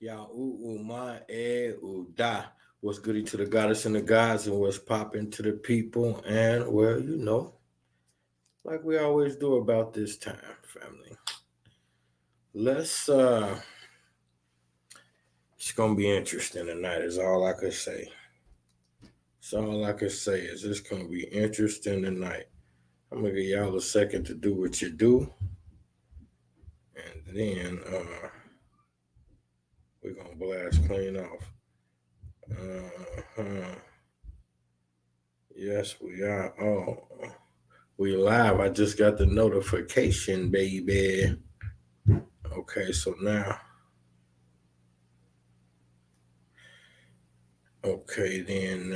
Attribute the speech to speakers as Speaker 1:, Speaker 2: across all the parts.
Speaker 1: Ya my da. What's goody to the goddess and the gods, and what's popping to the people, and well, like we always do about this time, family. Let's it's gonna be interesting tonight, is all I could say. So all I could say is it's gonna be interesting tonight. I'm gonna give y'all a second to do what you do, and then we're gonna blast clean off. Uh-huh. Yes, we are. Oh, we live. I just got the notification, baby. Okay, so now, okay, then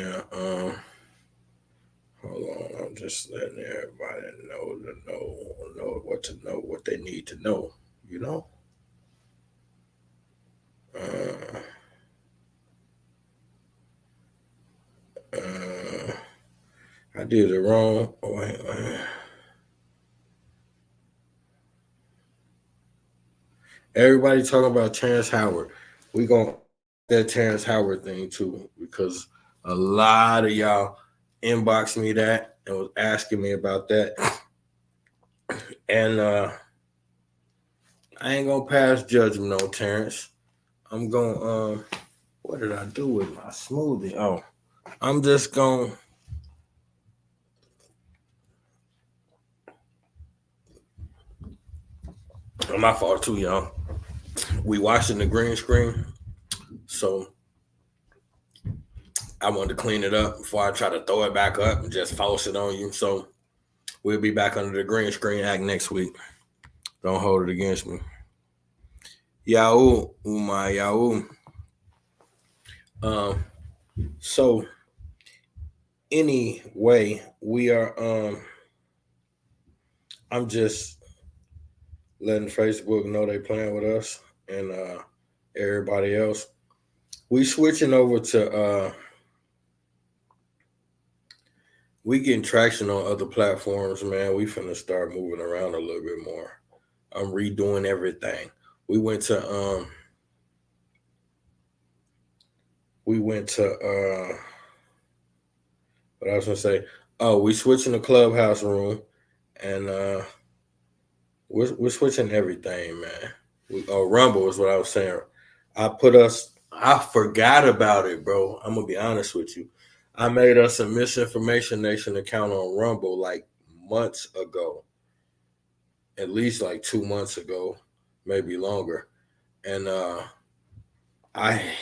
Speaker 1: hold on. I'm just letting everybody know what they need to know. You know. Uh, uh, I did it wrong. Oh, wait. Everybody talking about Terrence Howard. We gonna attack that Terrence Howard thing too, because a lot of y'all inboxed me that and was asking me about that. And I ain't gonna pass judgment on Terrence. I'm gonna what did I do with my smoothie? Oh, I'm just gonna my fault too, y'all. We watching the green screen, so I wanted to clean it up before I try to throw it back up and just force it on you. So we'll be back under the green screen act next week. Don't hold it against me. Yahoo, my Yahoo. Um, so anyway, we are I'm just letting Facebook know they playing with us and everybody else. We switching over to we getting traction on other platforms, man. We finna start moving around a little bit more. I'm redoing everything. We went to we went to what I was gonna say. Oh, we switching the clubhouse room and we're switching everything, man. Rumble is what I was saying. I forgot about it, bro. I'm gonna be honest with you. I made us a Misinformation Nation account on Rumble like months ago, at least like 2 months ago, maybe longer. And I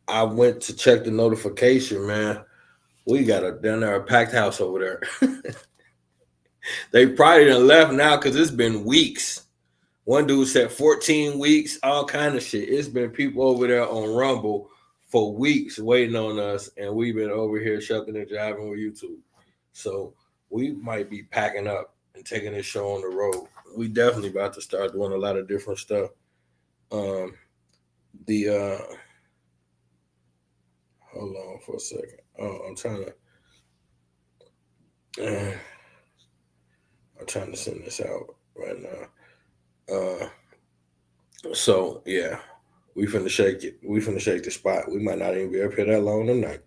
Speaker 1: I went to check the notification, man. We got a packed house over there. They probably done left now because it's been weeks. One dude said 14 weeks, all kind of shit. It's been people over there on Rumble for weeks waiting on us, and we've been over here shucking and jiving with YouTube. So we might be packing up and taking this show on the road. We definitely about to start doing a lot of different stuff. Um, the hold on for a second. Oh, uh, I'm trying to send this out right now. So yeah, we finna shake it. We finna shake the spot. We might not even be up here that long tonight,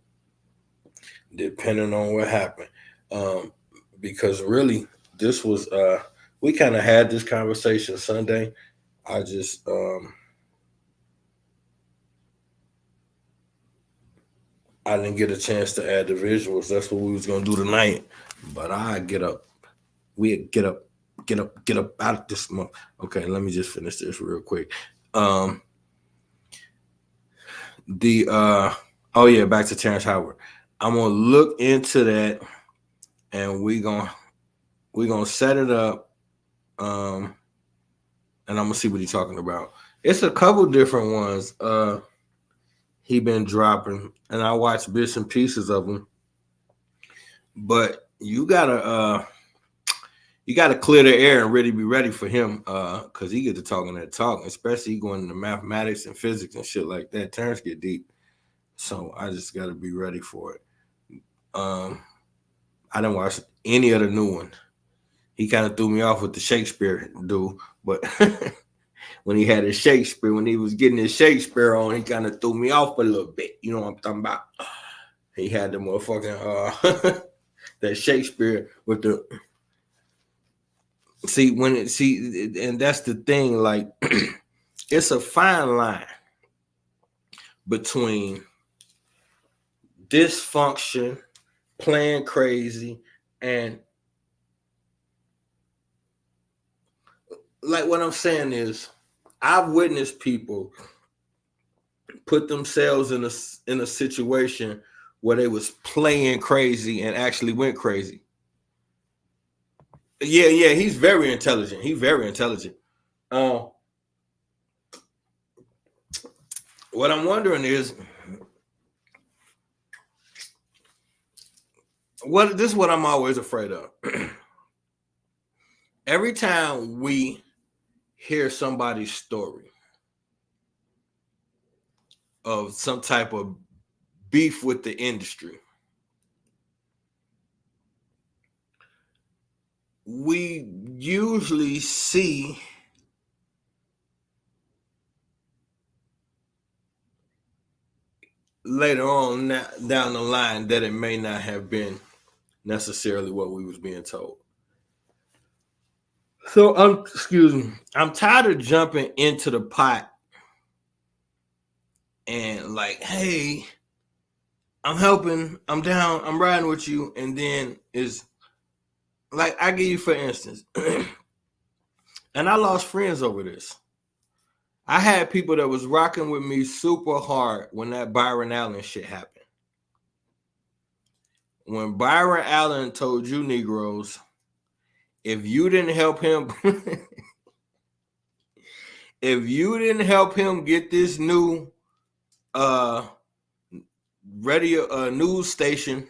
Speaker 1: depending on what happened. Um, because really, this was we kind of had this conversation Sunday. I just I didn't get a chance to add the visuals. That's what we was gonna do tonight. But I get up. We get up out of this month. Okay, let me just finish this real quick. Um, the oh yeah, back to Terrence Howard. I'm gonna look into that, and we gonna set it up. Um, and I'm gonna see what he's talking about. It's a couple different ones. He been dropping, and I watched bits and pieces of them. But you gotta clear the air and really be ready for him, cause he get to talking that talk, especially going into mathematics and physics and shit like that. Terrence get deep, so I just gotta be ready for it. Um, I didn't watch any of the new one. He kind of threw me off with the Shakespeare dude, but when he had his Shakespeare, when he was getting his Shakespeare on, he kind of threw me off a little bit. You know what I'm talking about? He had the motherfucking that Shakespeare with the and that's the thing, like it's a fine line between dysfunction, playing crazy, and like what I'm saying is I've witnessed people put themselves in a situation where they was playing crazy and actually went crazy. Yeah, he's very intelligent. He's very intelligent. What I'm wondering is, this is what I'm always afraid of. Every time we hear somebody's story of some type of beef with the industry, we usually see later on down the line that it may not have been necessarily what we was being told. So I'm tired of jumping into the pot and like, hey, I'm helping, I'm down, I'm riding with you, and then is like, I give you for instance, and I lost friends over this. I had people that was rocking with me super hard when that Byron Allen shit happened. When Byron Allen told you Negroes, if you didn't help him, if you didn't help him get this new radio news station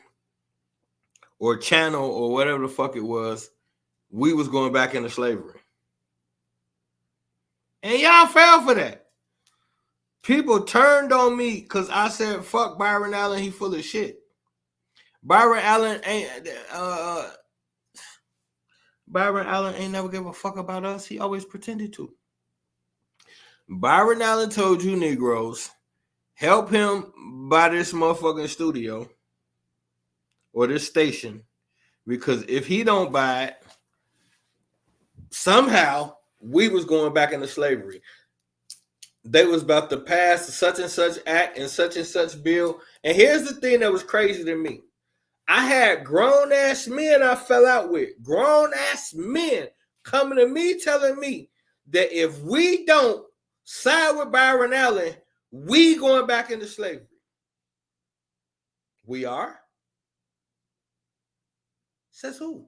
Speaker 1: or channel or whatever the fuck it was, we was going back into slavery. And y'all fell for that. People turned on me because I said, fuck Byron Allen, he full of shit. Byron Allen ain't never give a fuck about us. He always pretended to. Byron Allen told you Negroes, help him buy this motherfucking studio or this station, because if he don't buy it, somehow we was going back into slavery. They was about to pass such and such act and such bill. And here's the thing that was crazy to me. I had grown ass men I fell out with, grown ass men coming to me telling me that if we don't side with Byron Allen, we going back into slavery. We are? Says who?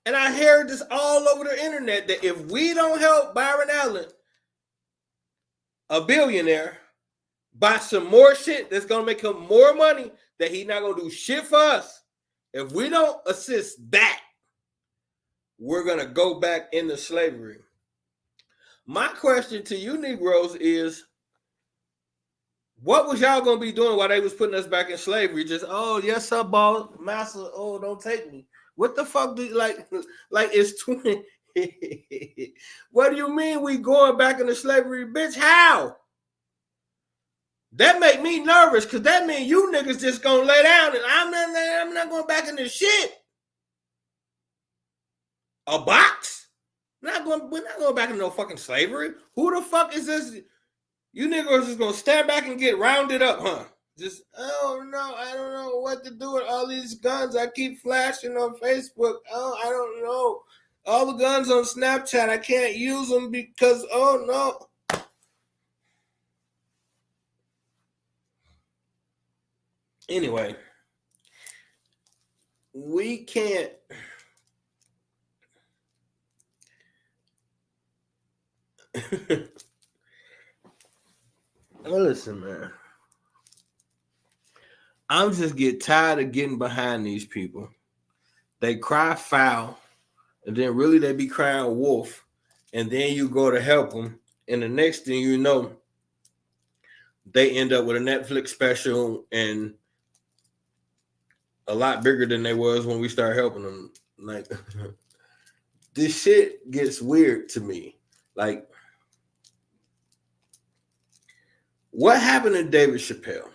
Speaker 1: And I heard this all over the internet that if we don't help Byron Allen, a billionaire, buy some more shit that's going to make him more money, that he's not going to do shit for us. If we don't assist that, we're going to go back into slavery. My question to you Negroes is, what was y'all going to be doing while they was putting us back in slavery? Just, oh, yes, sir, boss, master, oh, don't take me. What the fuck do you like it's 20? What do you mean we going back into slavery, bitch? How? That make me nervous, because that means you niggas just gonna lay down and I'm not going back into shit. A box? We're not going back into no fucking slavery. Who the fuck is this? You niggas just gonna stand back and get rounded up, huh? Just, oh no, I don't know what to do with all these guns I keep flashing on Facebook. Oh, I don't know. All the guns on Snapchat, I can't use them because, oh no. Anyway, we can't. Well, listen, man. I'm just get tired of getting behind these people. They cry foul, and then really they be crying wolf, and then you go to help them, and the next thing you know, they end up with a Netflix special and a lot bigger than they was when we started helping them. Like, this shit gets weird to me. Like, what happened to David Chappelle?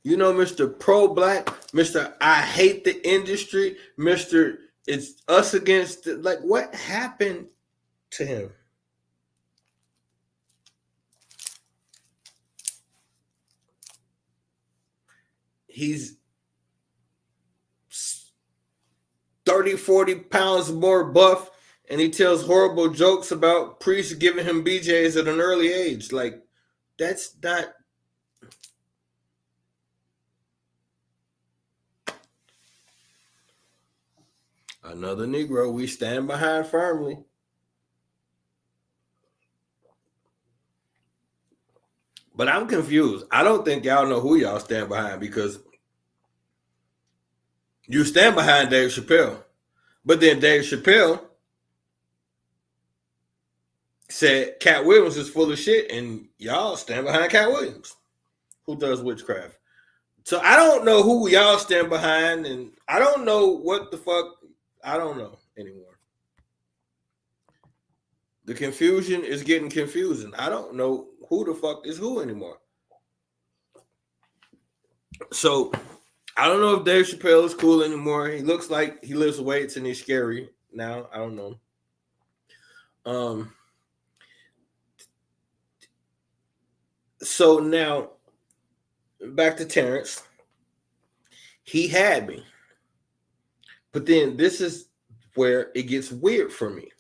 Speaker 1: You know, Mr. Pro-Black, Mr. I hate the industry, Mr. It's us against the, like, what happened to him? He's 30, 40 pounds more buff, and he tells horrible jokes about priests giving him BJs at an early age. Like, that's not. Another Negro we stand behind firmly. But I'm confused. I don't think y'all know who y'all stand behind, because you stand behind Dave Chappelle. But then Dave Chappelle said Cat Williams is full of shit, and y'all stand behind Cat Williams, who does witchcraft. So I don't know who y'all stand behind, and I don't know what the fuck. I don't know anymore. The confusion is getting confusing. I don't know who the fuck is who anymore. So I don't know if Dave Chappelle is cool anymore. He looks like he lifts weights and he's scary now. I don't know. So now back to Terrence. He had me. But then this is where it gets weird for me.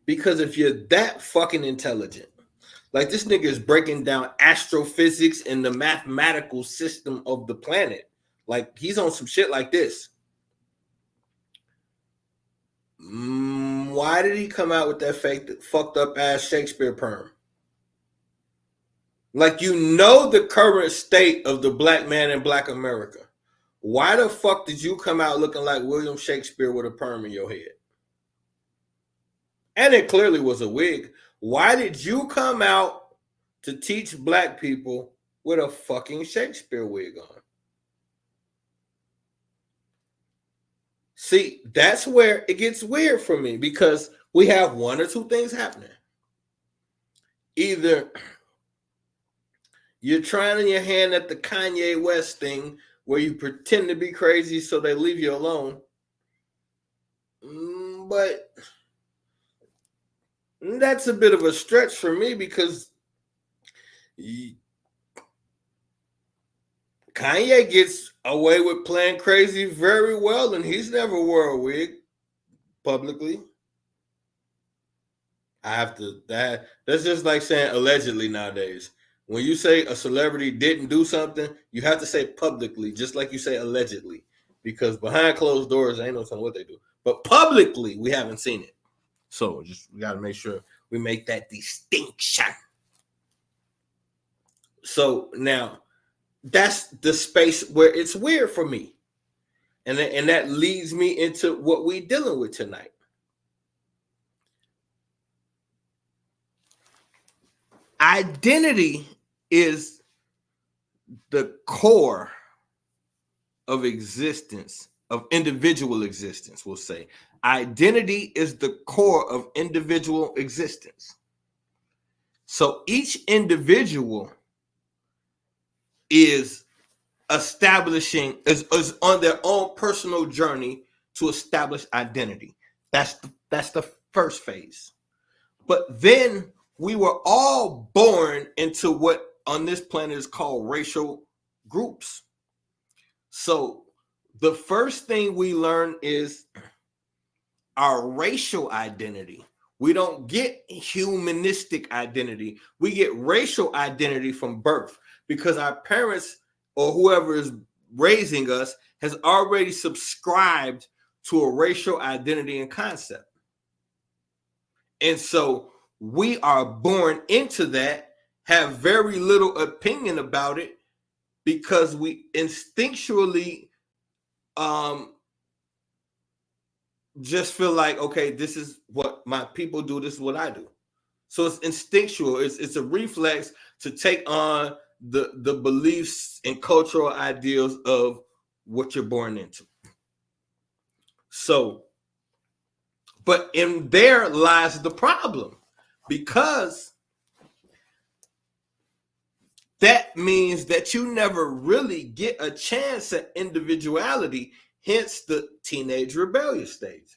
Speaker 1: Because if you're that fucking intelligent, like this nigga is breaking down astrophysics and the mathematical system of the planet. Like he's on some shit like this. Why did he come out with that fake, fucked up ass Shakespeare perm? Like, you know the current state of the black man in Black America. Why the fuck did you come out looking like William Shakespeare with a perm in your head? And it clearly was a wig. Why did you come out to teach black people with a fucking Shakespeare wig on? See, that's where it gets weird for me, because we have one or two things happening. Either you're trying your hand at the Kanye West thing where you pretend to be crazy so they leave you alone. But that's a bit of a stretch for me, because Kanye gets away with playing crazy very well, and he's never wore a wig publicly. I have to, that's just like saying allegedly nowadays. When you say a celebrity didn't do something, you have to say publicly, just like you say allegedly, because behind closed doors, ain't no telling what they do. But publicly, we haven't seen it. So we got to make sure we make that distinction. So now, that's the space where it's weird for me. And that leads me into what we're dealing with tonight. Identity is the core of existence, of individual existence, we'll say. Identity is the core of individual existence. So each individual is establishing, is on their own personal journey to establish identity. That's the first phase. But then we were all born into what on this planet is called racial groups. So the first thing we learn is our racial identity. We don't get humanistic identity. We get racial identity from birth, because our parents or whoever is raising us has already subscribed to a racial identity and concept. And so we are born into that, have very little opinion about it, because we instinctually just feel like, okay, this is what my people do, this is what I do. So it's instinctual. It's a reflex to take on the beliefs and cultural ideals of what you're born into. So, but in there lies the problem, because that means that you never really get a chance at individuality, hence the teenage rebellious stage.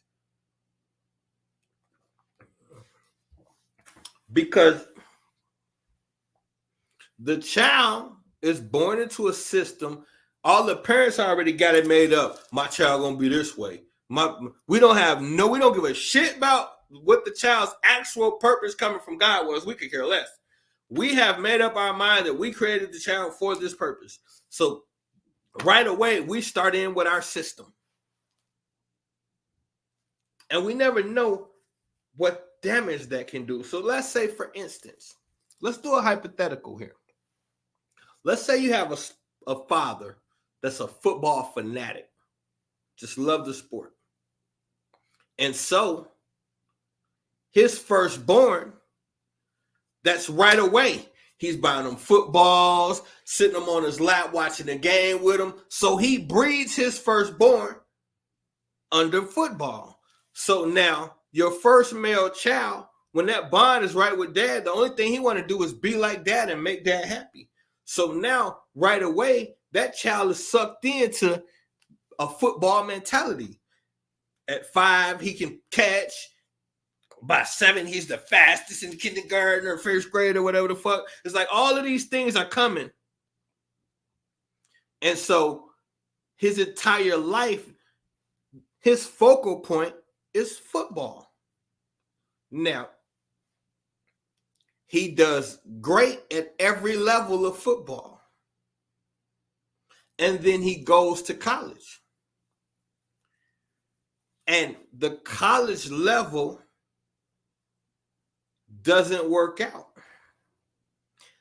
Speaker 1: Because the child is born into a system. All the parents already got it made up. My child gonna be this way. We don't give a shit about what the child's actual purpose coming from God was. We could care less. We have made up our mind that we created the child for this purpose. So right away, we start in with our system. And we never know what damage that can do. So let's say, for instance, let's do a hypothetical here. Let's say you have a father that's a football fanatic, just love the sport. And so his firstborn, that's right away, he's buying them footballs, sitting them on his lap, watching the game with him. So he breeds his firstborn under football. So now your first male child, when that bond is right with dad, the only thing he want to do is be like dad and make dad happy. So now right away, that child is sucked into a football mentality. At 5, he can catch. By 7, he's the fastest in the kindergarten or first grade or whatever the fuck. It's like all of these things are coming. And so his entire life, his focal point is football. Now, he does great at every level of football. And then he goes to college. And the college level doesn't work out.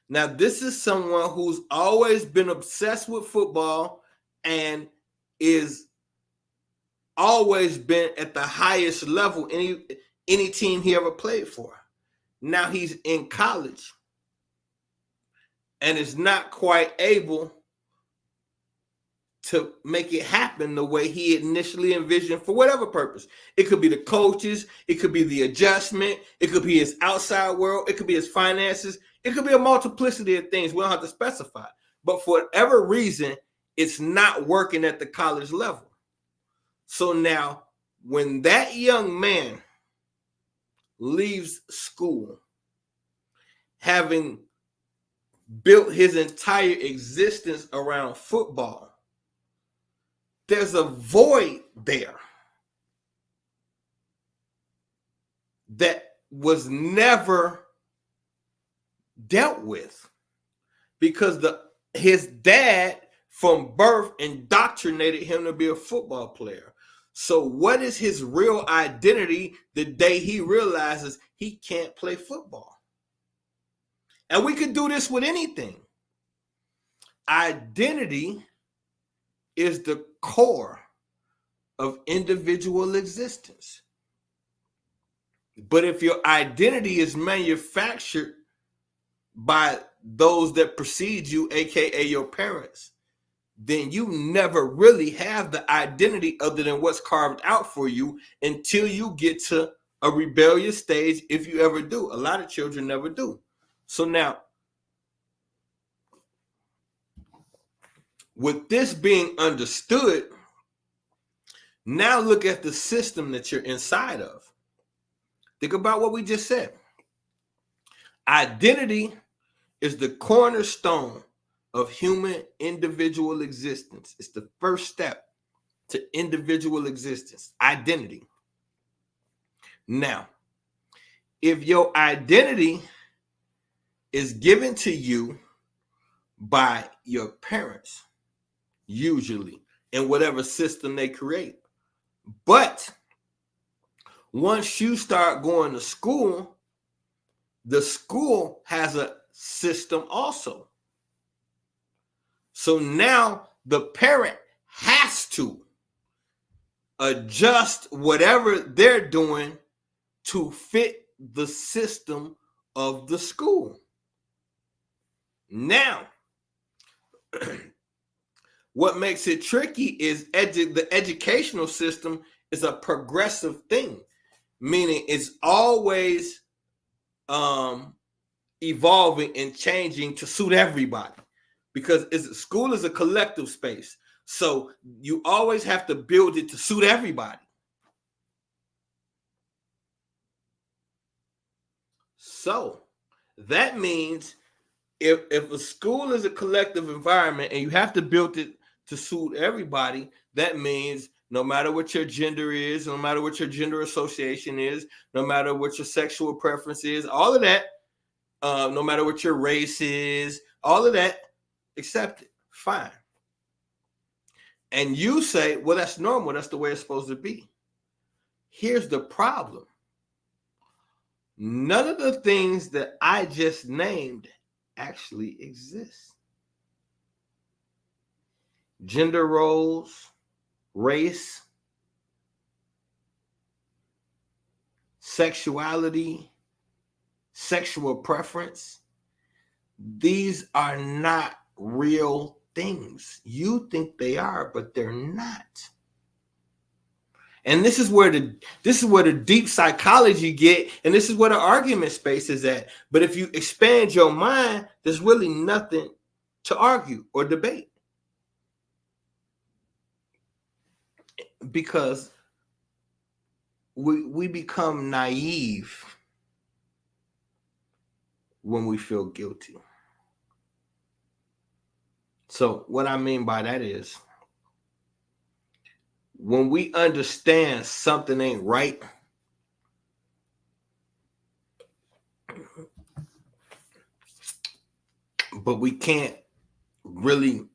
Speaker 1: Now, this is someone who's always been obsessed with football and is always been at the highest level any team he ever played for. Now he's in college and is not quite able to make it happen the way he initially envisioned for whatever purpose. It could be the coaches, it could be the adjustment, it could be his outside world, it could be his finances, it could be a multiplicity of things. We don't have to specify. But for whatever reason, it's not working at the college level. So now, when that young man leaves school, having built his entire existence around football, there's a void there that was never dealt with because his dad from birth indoctrinated him to be a football player. So what is his real identity the day he realizes he can't play football? And we could do this with anything. Identity is the core of individual existence. But if your identity is manufactured by those that precede you, aka your parents, then you never really have the identity other than what's carved out for you until you get to a rebellious stage, if you ever do. A lot of children never do. So now, with this being understood, now look at the system that you're inside of. Think about what we just said. Identity is the cornerstone of human individual existence. It's the first step to individual existence, identity. Now, if your identity is given to you by your parents, usually in whatever system they create, but once you start going to school, the school has a system also. So now the parent has to adjust whatever they're doing to fit the system of the school. Now, What makes it tricky is the educational system is a progressive thing, meaning it's always evolving and changing to suit everybody, because school is a collective space. So you always have to build it to suit everybody. So that means if a school is a collective environment and you have to build it to suit everybody, that means no matter what your gender is, no matter what your gender association is, no matter what your sexual preference is, all of that, no matter what your race is, all of that, accept it, fine. And you say, well, that's normal. That's the way it's supposed to be. Here's the problem. None of the things that I just named actually exist. Gender roles, race, sexuality, sexual preference, these are not real things. You think they are, but they're not. And this is where the deep psychology get, and this is where the argument space is at. But if you expand your mind, there's really nothing to argue or debate, because we become naive when we feel guilty. So what I mean by that is, when we understand something ain't right, but we can't really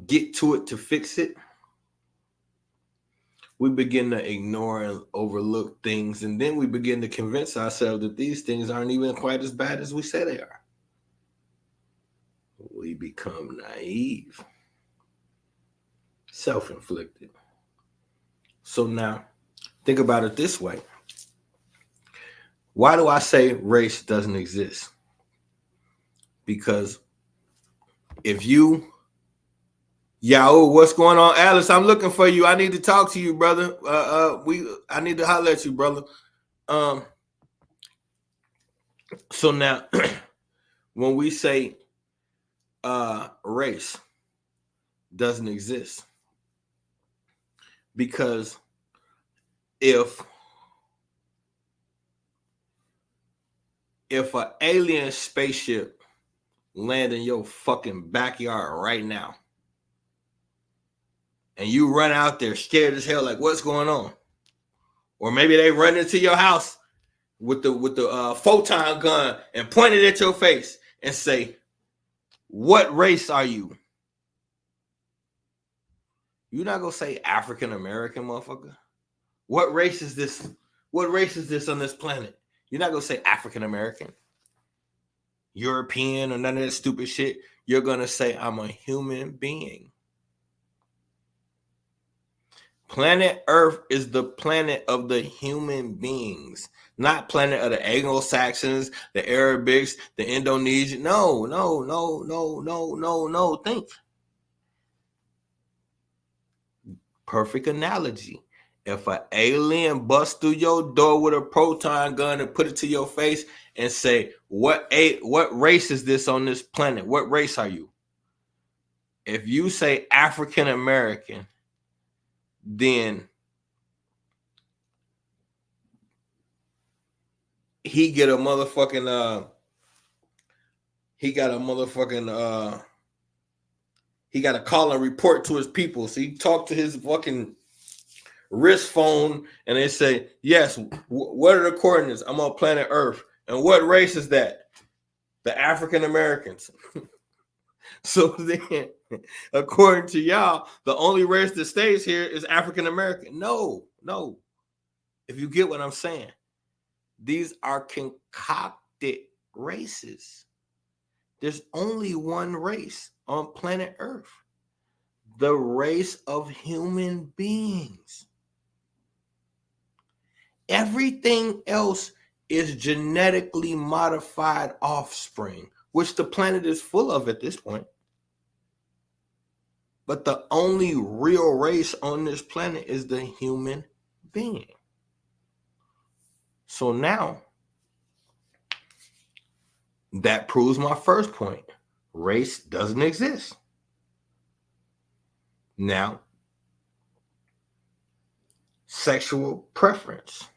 Speaker 1: get to it to fix it, we begin to ignore and overlook things, and then we begin to convince ourselves that these things aren't even quite as bad as we say they are. We become naive, self-inflicted. So now, think about it this way. Why do I say race doesn't exist? Because if you, what's going on, Alice? I'm looking for you. I need to talk to you, brother. I need to holler at you, brother. So now, when we say race doesn't exist, because if an alien spaceship land in your fucking backyard right now, and you run out there scared as hell, like, what's going on? Or maybe they run into your house with the photon gun and point it at your face and say, what race are you? You're not gonna say African American, motherfucker. What race is this? What race is this on this planet? You're not gonna say African American, European, or none of that stupid shit. You're gonna say, I'm a human being. Planet Earth is the planet of the human beings, not planet of the Anglo-Saxons, the Arabics, the Indonesian. No. Think. Perfect analogy. If an alien busts through your door with a proton gun and put it to your face and say, what race is this on this planet? What race are you? If you say African American, then he got a call and report to his people. So he talked to his fucking wrist phone and they say, yes, what are the coordinates? I'm on planet Earth. And what race is that? The African Americans. So then, according to y'all, the only race that stays here is African American. No. If you get what I'm saying, these are concocted races. There's only one race on planet Earth, the race of human beings. Everything else is genetically modified offspring, which the planet is full of at this point. But the only real race on this planet is the human being. So now, that proves my first point. Race doesn't exist. Now, sexual preference.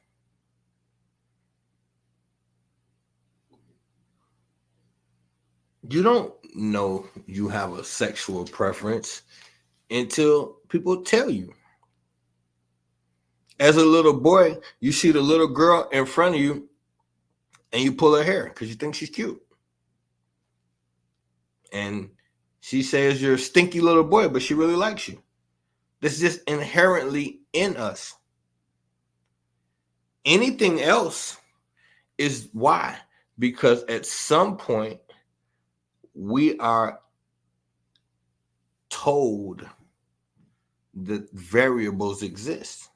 Speaker 1: You don't know you have a sexual preference until people tell you. As a little boy, you see the little girl in front of you and you pull her hair because you think she's cute. And she says you're a stinky little boy, but she really likes you. This is just inherently in us. Anything else is why? Because at some point, we are told that variables exist.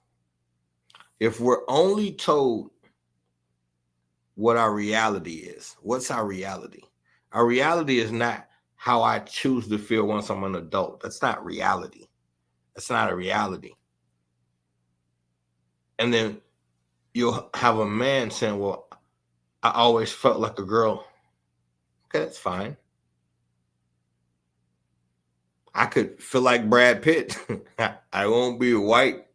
Speaker 1: If we're only told what our reality is, what's our reality? Our reality is not how I choose to feel once I'm an adult. That's not reality. That's not a reality. And then you'll have a man saying, well, I always felt like a girl. Okay, that's fine. I could feel like Brad Pitt. I won't be white,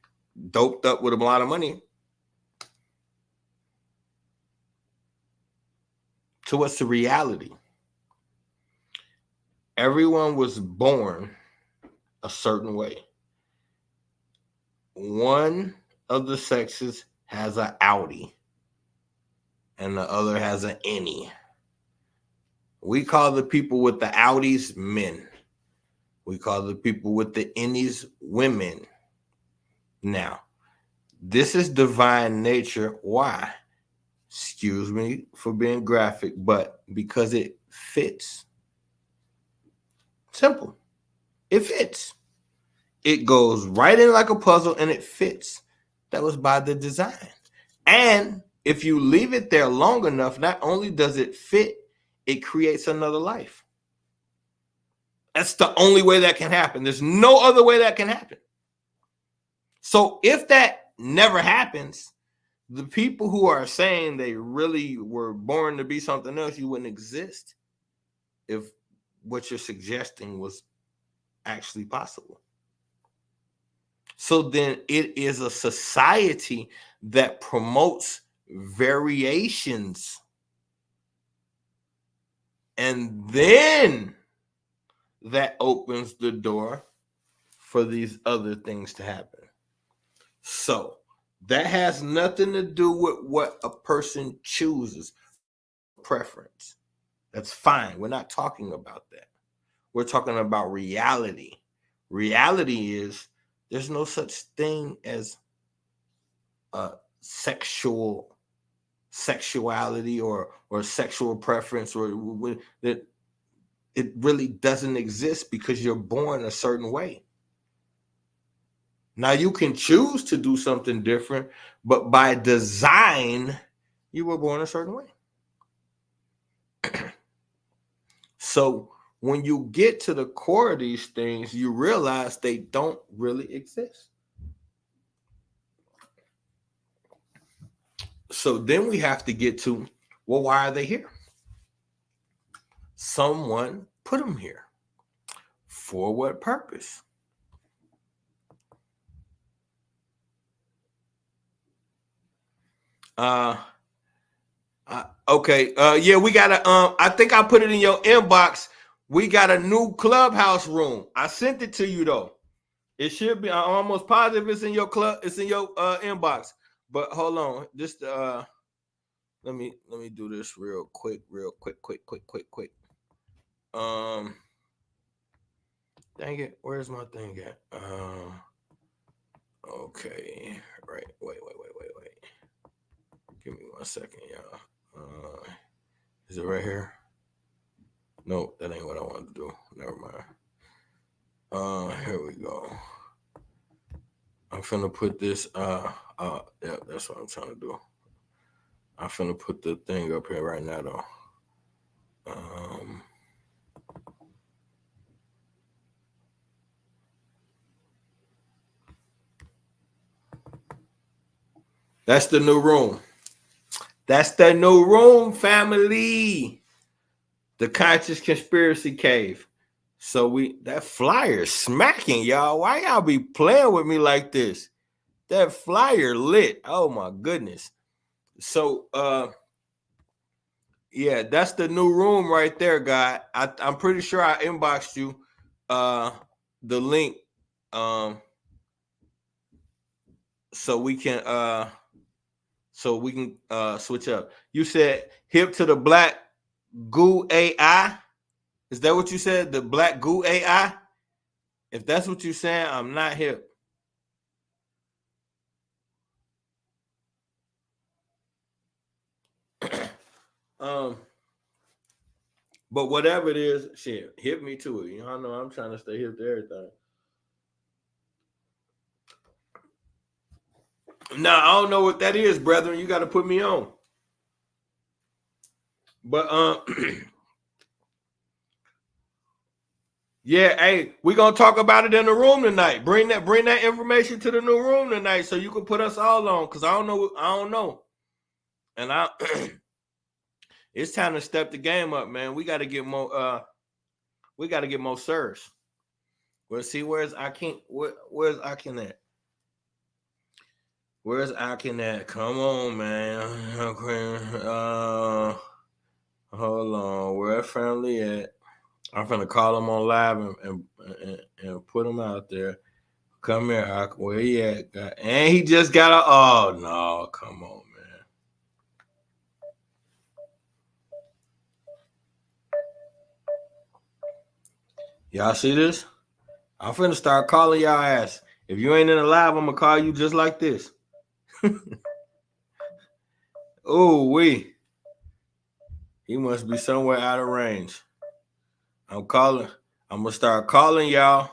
Speaker 1: doped up with a lot of money. So what's the reality? Everyone was born a certain way. One of the sexes has an outie and the other has an innie. We call the people with the outies men. We call the people with the innies women. Now, this is divine nature. Why? Excuse me for being graphic, but because it fits. Simple. It fits. It goes right in like a puzzle and it fits. That was by the design. And if you leave it there long enough, not only does it fit, it creates another life. That's the only way that can happen. There's no other way that can happen. So if that never happens, the people who are saying they really were born to be something else, you wouldn't exist if what you're suggesting was actually possible. So then it is a society that promotes variations. And then that opens the door for these other things to happen. So that has nothing to do with what a person chooses, preference. That's fine. We're not talking about that. We're talking about reality. Reality is there's no such thing as sexuality or sexual preference, or that it really doesn't exist because you're born a certain way. Now you can choose to do something different, but by design, you were born a certain way. So when you get to the core of these things, you realize they don't really exist. So then we have to get to, well, why are they here? Someone put them here. For what purpose? Okay. Yeah, we got a. I think I put it in your inbox. We got a new clubhouse room. I sent it to you though. It should be. I'm almost positive it's in your club. It's in your inbox. But hold on. Just let me do this real quick. Dang it. Where's my thing at? Okay. Right. Wait. Give me 1 second, y'all. Is it right here? No, that ain't what I wanted to do. Never mind. Here we go. I'm finna put this. Yeah, that's what I'm trying to do. I'm finna put the thing up here right now, though. That's the new room. That's the new room, family. The Conscious Conspiracy Cave. So that flyer smacking, y'all. Why y'all be playing with me like this? That flyer lit. Oh my goodness. So yeah, that's the new room right there, guy. I'm pretty sure I inboxed you the link so we can switch up. You said hip to the black goo AI. Is that what you said? The black goo AI? If that's what you're saying, I'm not hip. But whatever it is, shit, hit me to it. Y'all know I'm trying to stay hip to everything. Now I don't know what that is, brethren. You got to put me on. But yeah, hey, we're gonna talk about it in the room tonight. Bring that information to the new room tonight so you can put us all on. Cause I don't know. And it's time to step the game up, man. We gotta get more sirs. Well, see, where's Akin at? Where's Akin at? Come on, man. Hold on. Where family at? I'm finna call him on live and put him out there. Come here, Ak. Where he at? And he just got a. Oh no! Come on, man. Y'all see this? I'm finna start calling y'all ass. If you ain't in the live, I'm gonna call you just like this. Oh, he must be somewhere out of range. I'm gonna start calling y'all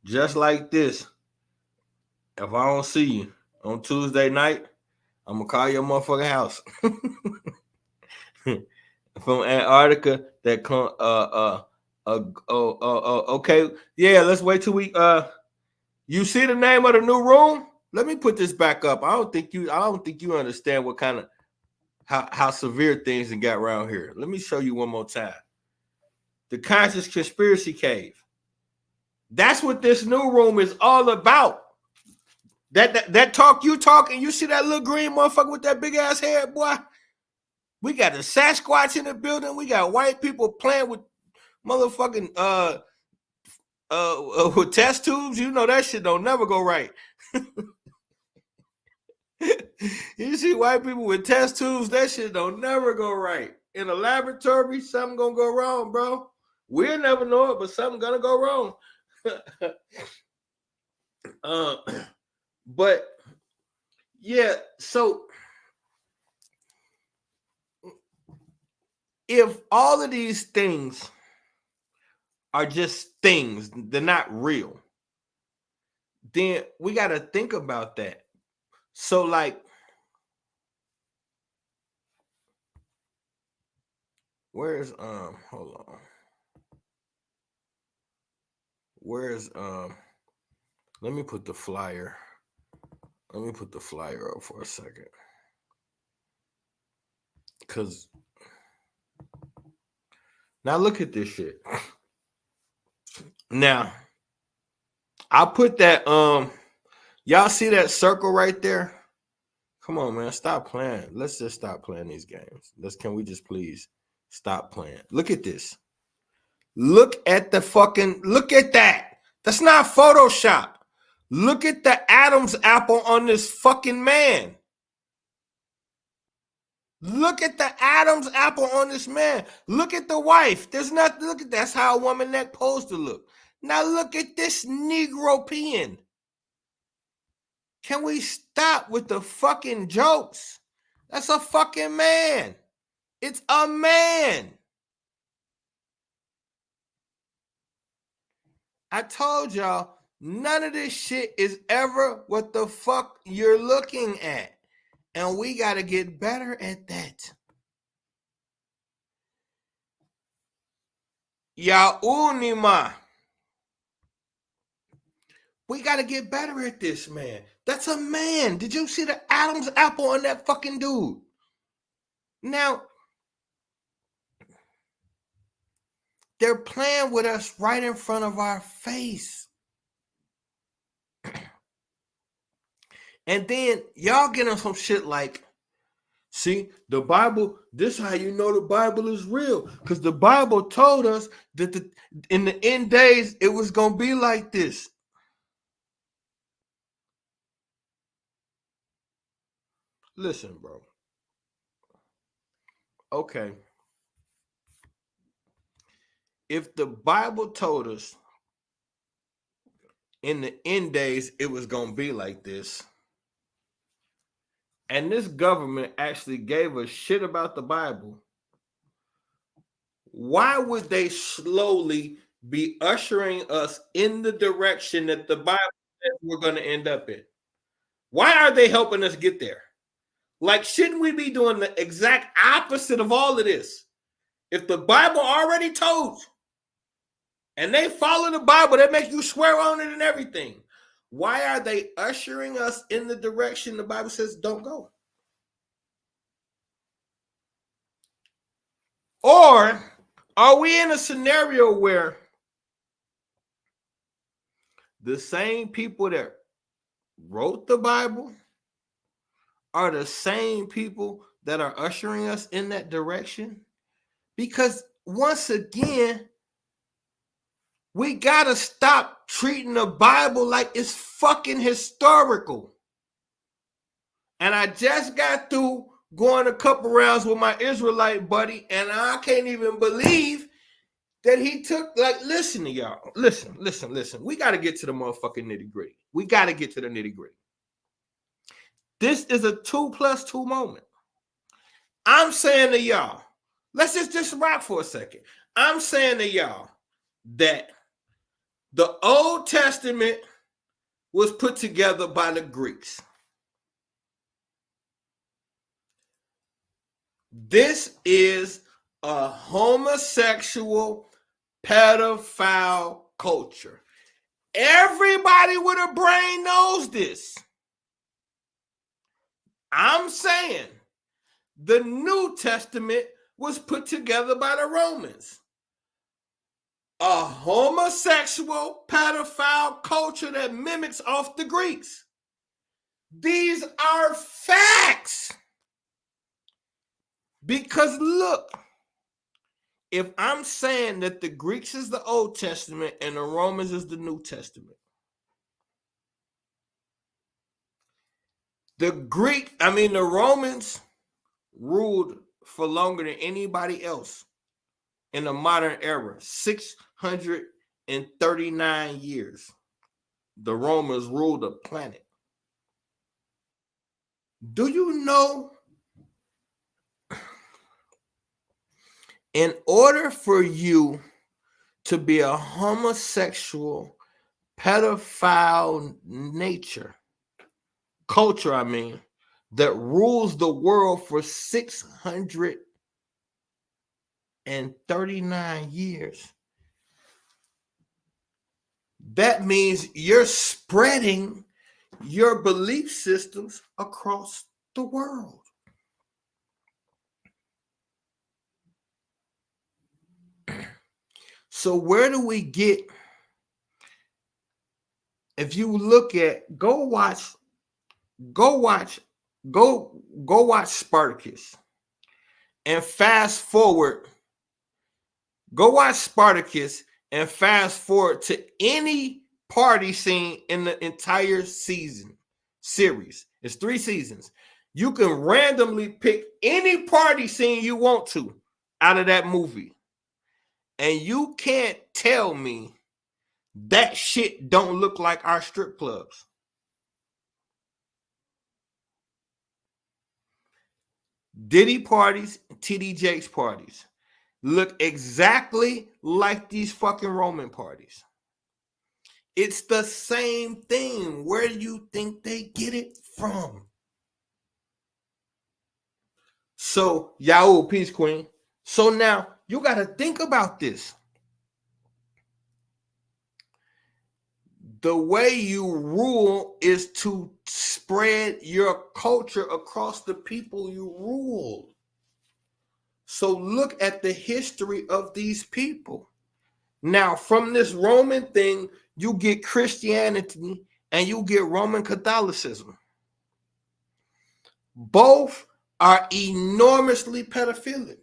Speaker 1: just like this. If I don't see you on Tuesday night, I'm gonna call your motherfucking house. From Antarctica that come okay. Yeah, let's wait till we you see the name of the new room? Let me put this back up. I don't think you understand what kind of how severe things have got around here. Let me show you one more time. The Conscious Conspiracy Cave. That's what this new room is all about. That talk you talking, you see that little green motherfucker with that big ass head, boy? We got the Sasquatch in the building. We got white people playing with motherfucking with test tubes. You know that shit don't never go right. You see white people with test tubes, that shit don't never go right. In a laboratory, something gonna go wrong, bro. We'll never know it, but something gonna go wrong. But yeah, so if all of these things are just things, they're not real, then we got to think about that. So like, where's hold on, where's let me put the flyer up for a second, because now look at this shit. Now I put that y'all see that circle right there? Come on, man, stop playing. Let's just stop playing these games. Can we just please stop playing? Look at this. Look at that. That's not Photoshop. Look at the Adam's apple on this fucking man. Look at the Adam's apple on this man. Look at the wife. That's how a woman neck supposed to look. Now look at this Negro peeing. Can we stop with the fucking jokes? That's a fucking man. It's a man. I told y'all, none of this shit is ever what the fuck you're looking at. And we got to get better at that. Ya unima. We got to get better at this, man. That's a man. Did you see the Adam's apple on that fucking dude? Now, they're playing with us right in front of our face. And then y'all get on some shit like, see, the Bible, this is how you know the Bible is real. Because the Bible told us that in the end days, it was going to be like this. Listen, bro. Okay. If the Bible told us in the end days, it was going to be like this, and this government actually gave a shit about the Bible, why would they slowly be ushering us in the direction that the Bible says we're going to end up in? Why are they helping us get there? Like, shouldn't we be doing the exact opposite of all of this? If the Bible already told you, and they follow the Bible, they make you swear on it and everything, why are they ushering us in the direction the Bible says don't go? Or are we in a scenario where the same people that wrote the Bible are the same people that are ushering us in that direction? Because once again, we gotta stop treating the Bible like it's fucking historical. And I just got through going a couple rounds with my Israelite buddy, and I can't even believe that he took, like, listen to y'all. Listen. We got to get to the motherfucking nitty gritty. We got to get to the nitty gritty. This is a 2+2 moment. I'm saying to y'all, let's just rock for a second. I'm saying to y'all that the Old Testament was put together by the Greeks. This is a homosexual pedophile culture. Everybody with a brain knows this. I'm saying the New Testament was put together by the Romans. A homosexual pedophile culture that mimics off the Greeks. These are facts. Because look, if I'm saying that the Greeks is the Old Testament and the Romans is the New Testament, the Romans ruled for longer than anybody else in the modern era, 639 years. The Romans ruled the planet. Do you know, in order for you to be a homosexual, pedophile culture, that rules the world for 639 years, that means you're spreading your belief systems across the world. So where do we get? If you look at, go watch Spartacus and fast forward. Go watch Spartacus and fast forward to any party scene in the entire series. It's 3 seasons. You can randomly pick any party scene you want to out of that movie. And you can't tell me that shit don't look like our strip clubs. Diddy parties, TD Jakes parties look exactly like these fucking Roman parties. It's the same thing. Where do you think they get it from? So, Yahoo, peace, queen. So now you got to think about this. the way you rule is to spread your culture across the people you rule. So look at the history of these people. Now, from this Roman thing, you get Christianity and you get Roman Catholicism. Both are enormously pedophilic,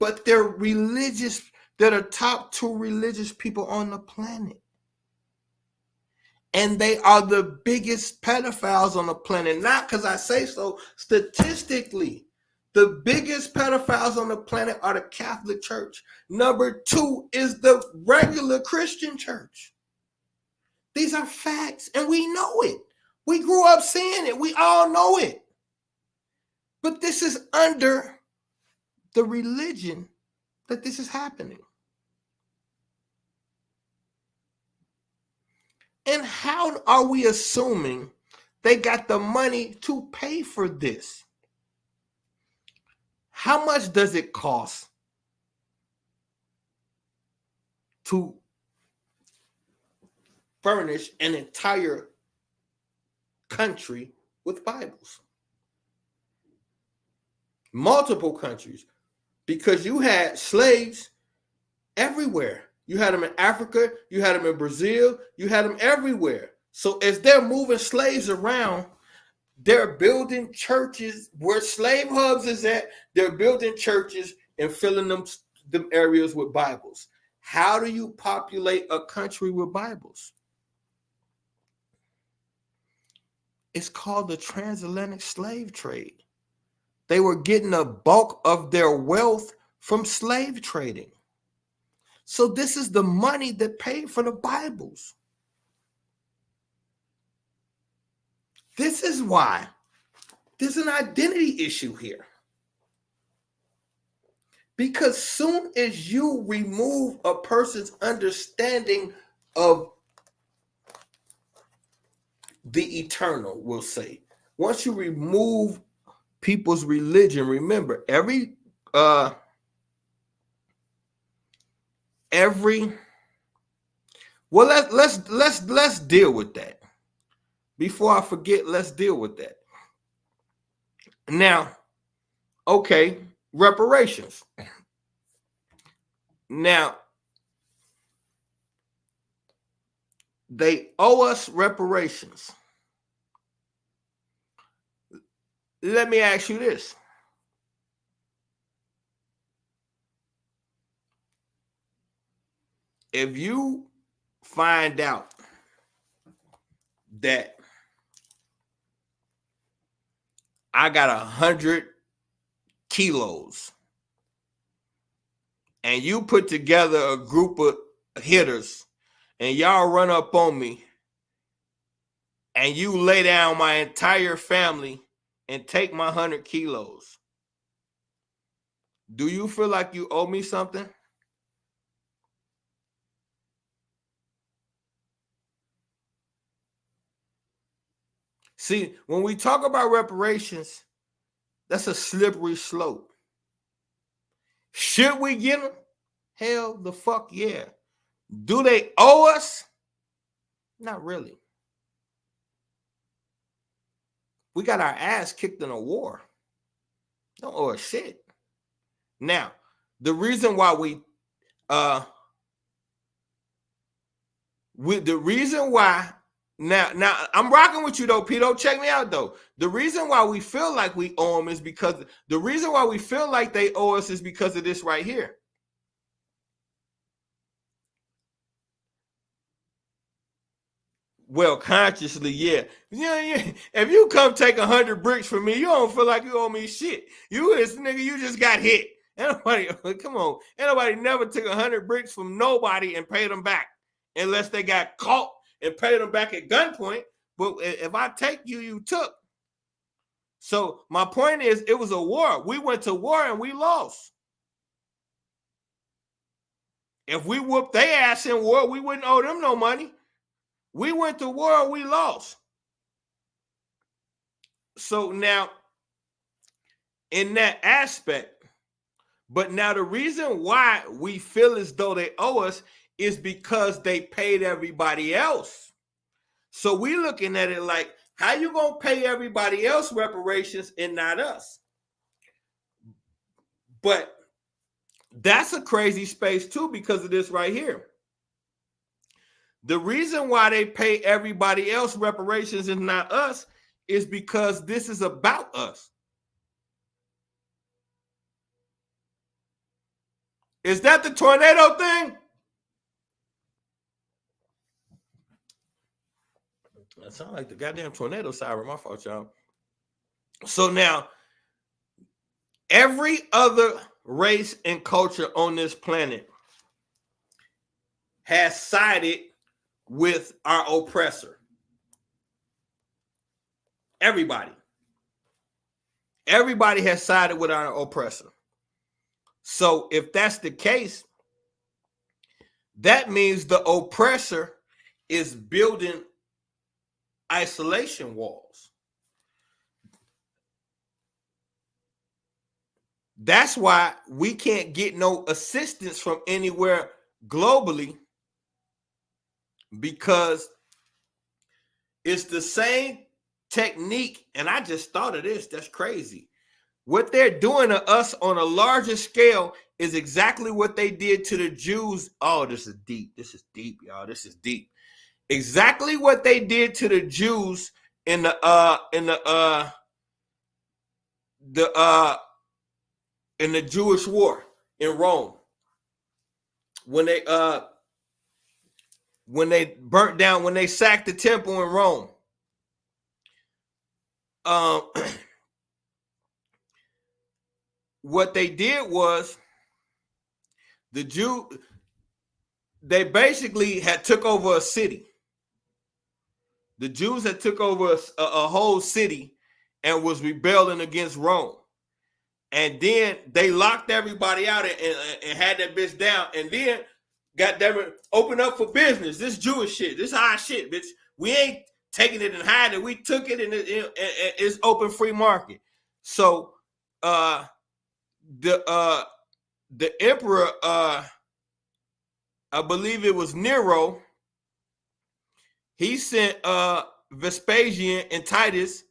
Speaker 1: but they're religious. They're the top two religious people on the planet. And they are the biggest pedophiles on the planet. Not because I say so. Statistically, the biggest pedophiles on the planet are the Catholic Church. Number two is the regular Christian church. These are facts, and we know it. We grew up seeing it. We all know it. But this is under the religion that this is happening. And how are we assuming they got the money to pay for this? How much does it cost to furnish an entire country with Bibles? Multiple countries. Because you had slaves everywhere. You had them in Africa, you had them in Brazil, you had them everywhere. So as they're moving slaves around, they're building churches where slave hubs is at. They're building churches and filling them areas with Bibles. How do you populate a country with Bibles? It's called the transatlantic slave trade. They were getting a bulk of their wealth from slave trading. So this is the money that paid for the Bibles. This is why there's an identity issue here. Because soon as you remove a person's understanding of the eternal, we'll say, once you remove people's religion, remember let's deal with that. Before I forget, let's deal with that. Now, okay, reparations. Now, they owe us reparations. Let me ask you this. If you find out that I got 100 kilos and you put together a group of hitters and y'all run up on me and you lay down my entire family and take my 100 kilos, do you feel like you owe me something? See, when we talk about reparations, that's a slippery slope. Should we get them? Hell the fuck yeah. Do they owe us? Not really. We got our ass kicked in a war. Don't owe us shit. Now, the reason why now I'm rocking with you though, Pito. Check me out though. The reason why we feel like we owe them is because the reason why we feel like they owe us is because of this right here. Well, consciously, yeah. If you come take 100 bricks from me, you don't feel like you owe me shit. You this nigga, you just got hit. Ain't nobody, come on. Ain't nobody never took 100 bricks from nobody and paid them back unless they got caught and paid them back at gunpoint. But if I take you, you took. So my point is, it was a war. We went to war and we lost. If we whooped their ass in war, we wouldn't owe them no money. We went to war and we lost. So now, in that aspect, but now the reason why we feel as though they owe us is because they paid everybody else. So we looking at it like, how you gonna pay everybody else reparations and not us? But that's a crazy space too, because of this right here. The reason why they pay everybody else reparations and not us is because this is about us. Is that the tornado thing? That sounds like the goddamn tornado siren. My fault, y'all. So now, every other race and culture on this planet has sided with our oppressor. Everybody. Everybody has sided with our oppressor. So if that's the case, that means the oppressor is building isolation walls. That's why we can't get no assistance from anywhere globally, because it's the same technique. And I just thought of this. That's crazy. What they're doing to us on a larger scale is exactly what they did to the Jews. Oh, this is deep. This is deep, y'all. This is deep. Exactly what they did to the Jews in the Jewish war in Rome. When they burnt down, when they sacked the temple in Rome. What they did was they basically had took over a city. The Jews had took over a whole city and was rebelling against Rome. And then they locked everybody out and had that bitch down. And then got them open up for business. This Jewish shit. This our shit, bitch. We ain't taking it and hiding it. We took it and it's open free market. So the emperor, I believe it was Nero, he sent Vespasian and Titus,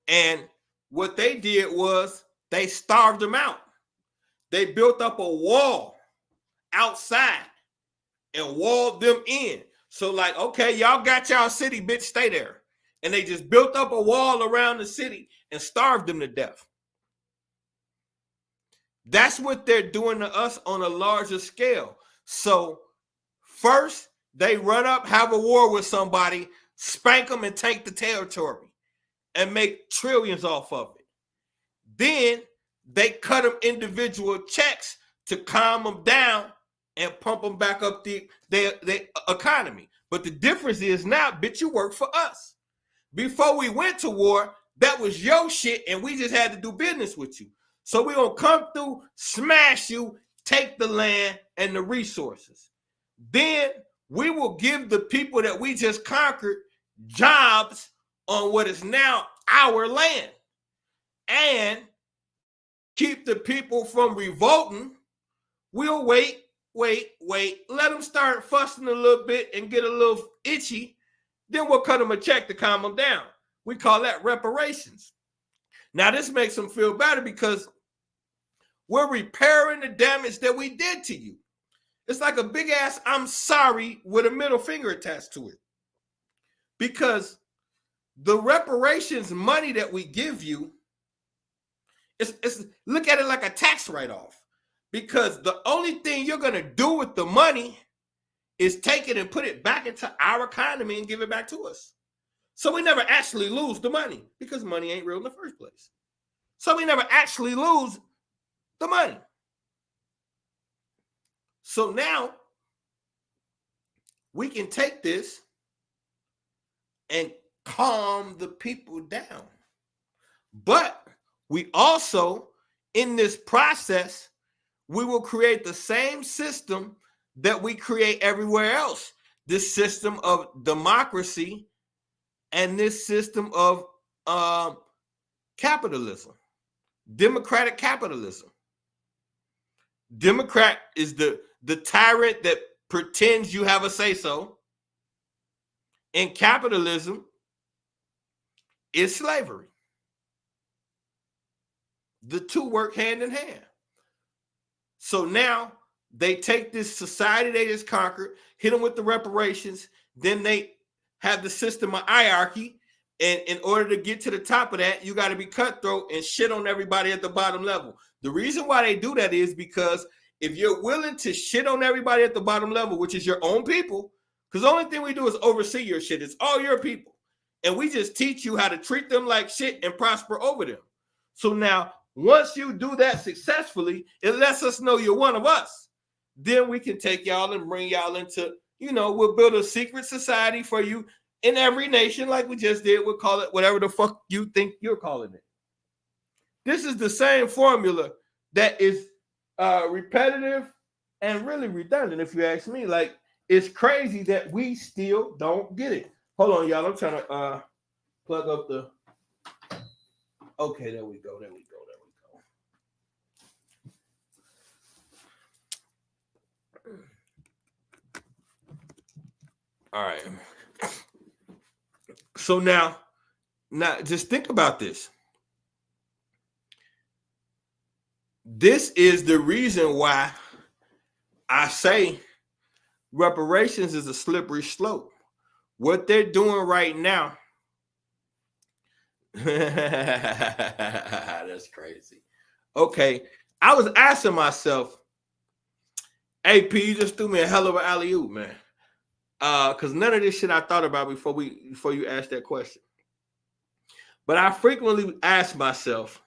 Speaker 1: and what they did was they starved them out. They built up a wall outside and walled them in. So like, okay, y'all got y'all city, bitch, stay there. And they just built up a wall around the city and starved them to death. That's what they're doing to us on a larger scale. So first, they run up, have a war with somebody, spank them and take the territory and make trillions off of it. Then they cut them individual checks to calm them down and pump them back up their economy. But the difference is now, bitch, you work for us. Before we went to war, that was your shit and we just had to do business with you. So we're going to come through, smash you, take the land and the resources. Then we will give the people that we just conquered jobs on what is now our land and keep the people from revolting. We'll wait, let them start fussing a little bit and get a little itchy. Then we'll cut them a check to calm them down. We call that reparations. Now, this makes them feel better because we're repairing the damage that we did to you. It's like a big ass I'm sorry with a middle finger attached to it. Because the reparations money that we give you, it's look at it like a tax write-off. Because the only thing you're going to do with the money is take it and put it back into our economy and give it back to us. So we never actually lose the money because money ain't real in the first place. So we never actually lose the money. So now we can take this and calm the people down. But we also, in this process, we will create the same system that we create everywhere else. This system of democracy and this system of capitalism, democratic capitalism. Democrat is the tyrant that pretends you have a say-so. And capitalism is slavery. The two work hand in hand. So now they take this society they just conquered, hit them with the reparations, then they have the system of hierarchy. And in order to get to the top of that, you got to be cutthroat and shit on everybody at the bottom level. The reason why they do that is because if you're willing to shit on everybody at the bottom level, which is your own people, because the only thing we do is oversee your shit. It's all your people. And we just teach you how to treat them like shit and prosper over them. So now, once you do that successfully, it lets us know you're one of us. Then we can take y'all and bring y'all into, we'll build a secret society for you in every nation like we just did. We'll call it whatever the fuck you think you're calling it. This is the same formula that is repetitive and really redundant, if you ask me. Like, it's crazy that we still don't get it. Hold on, y'all. I'm trying to plug up the... Okay, there we go. All right. So now just think about this. This is the reason why I say reparations is a slippery slope. What they're doing right now, that's crazy. Okay, I was asking myself, AP, you just threw me a hell of an alley-oop, man. Because none of this shit I thought about before you asked that question. But I frequently ask myself,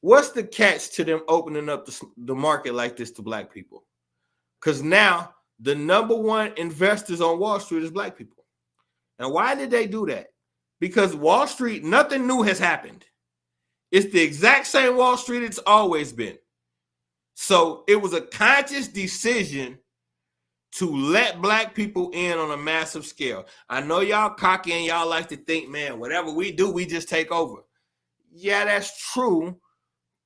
Speaker 1: what's the catch to them opening up the market like this to black people? Because now the number one investors on Wall Street is black people. And why did they do that? Because Wall Street, nothing new has happened. It's the exact same Wall Street it's always been. So it was a conscious decision to let black people in on a massive scale. I know y'all cocky and y'all like to think, man, whatever we do, we just take over. Yeah, that's true.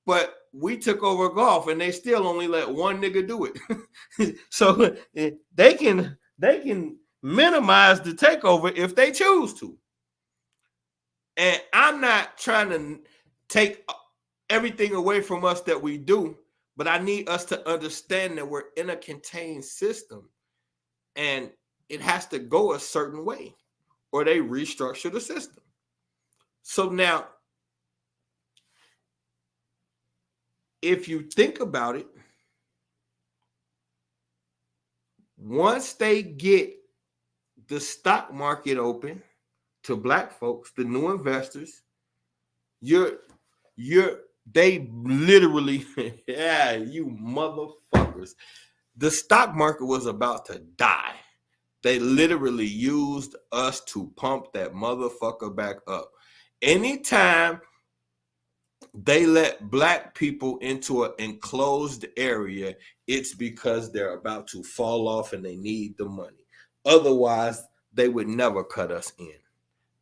Speaker 1: But we took over golf and they still only let one nigga do it. So they can minimize the takeover if they choose to. And I'm not trying to take everything away from us that we do, but I need us to understand that we're in a contained system and it has to go a certain way or they restructure the system. So now, if you think about it, once they get the stock market open to black folks, the new investors, they literally, yeah, you motherfuckers. The stock market was about to die. They literally used us to pump that motherfucker back up. Anytime they let black people into an enclosed area, it's because they're about to fall off and they need the money. Otherwise, they would never cut us in.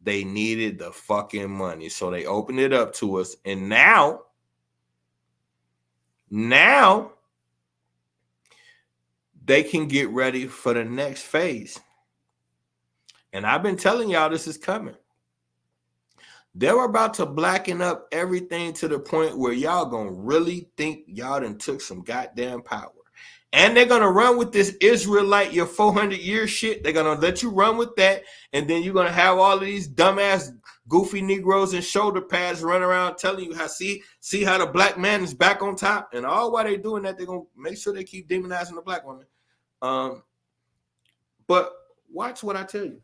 Speaker 1: They needed the fucking money. So they opened it up to us. And now they can get ready for the next phase. And I've been telling y'all this is coming. They're about to blacken up everything to the point where y'all gonna really think y'all done took some goddamn power. And they're gonna run with this Israelite, your 400-year shit. They're gonna let you run with that. And then you're gonna have all of these dumbass, goofy Negroes in shoulder pads run around telling you how see how the black man is back on top. And all while they're doing that, they're gonna make sure they keep demonizing the black woman. But watch what I tell you.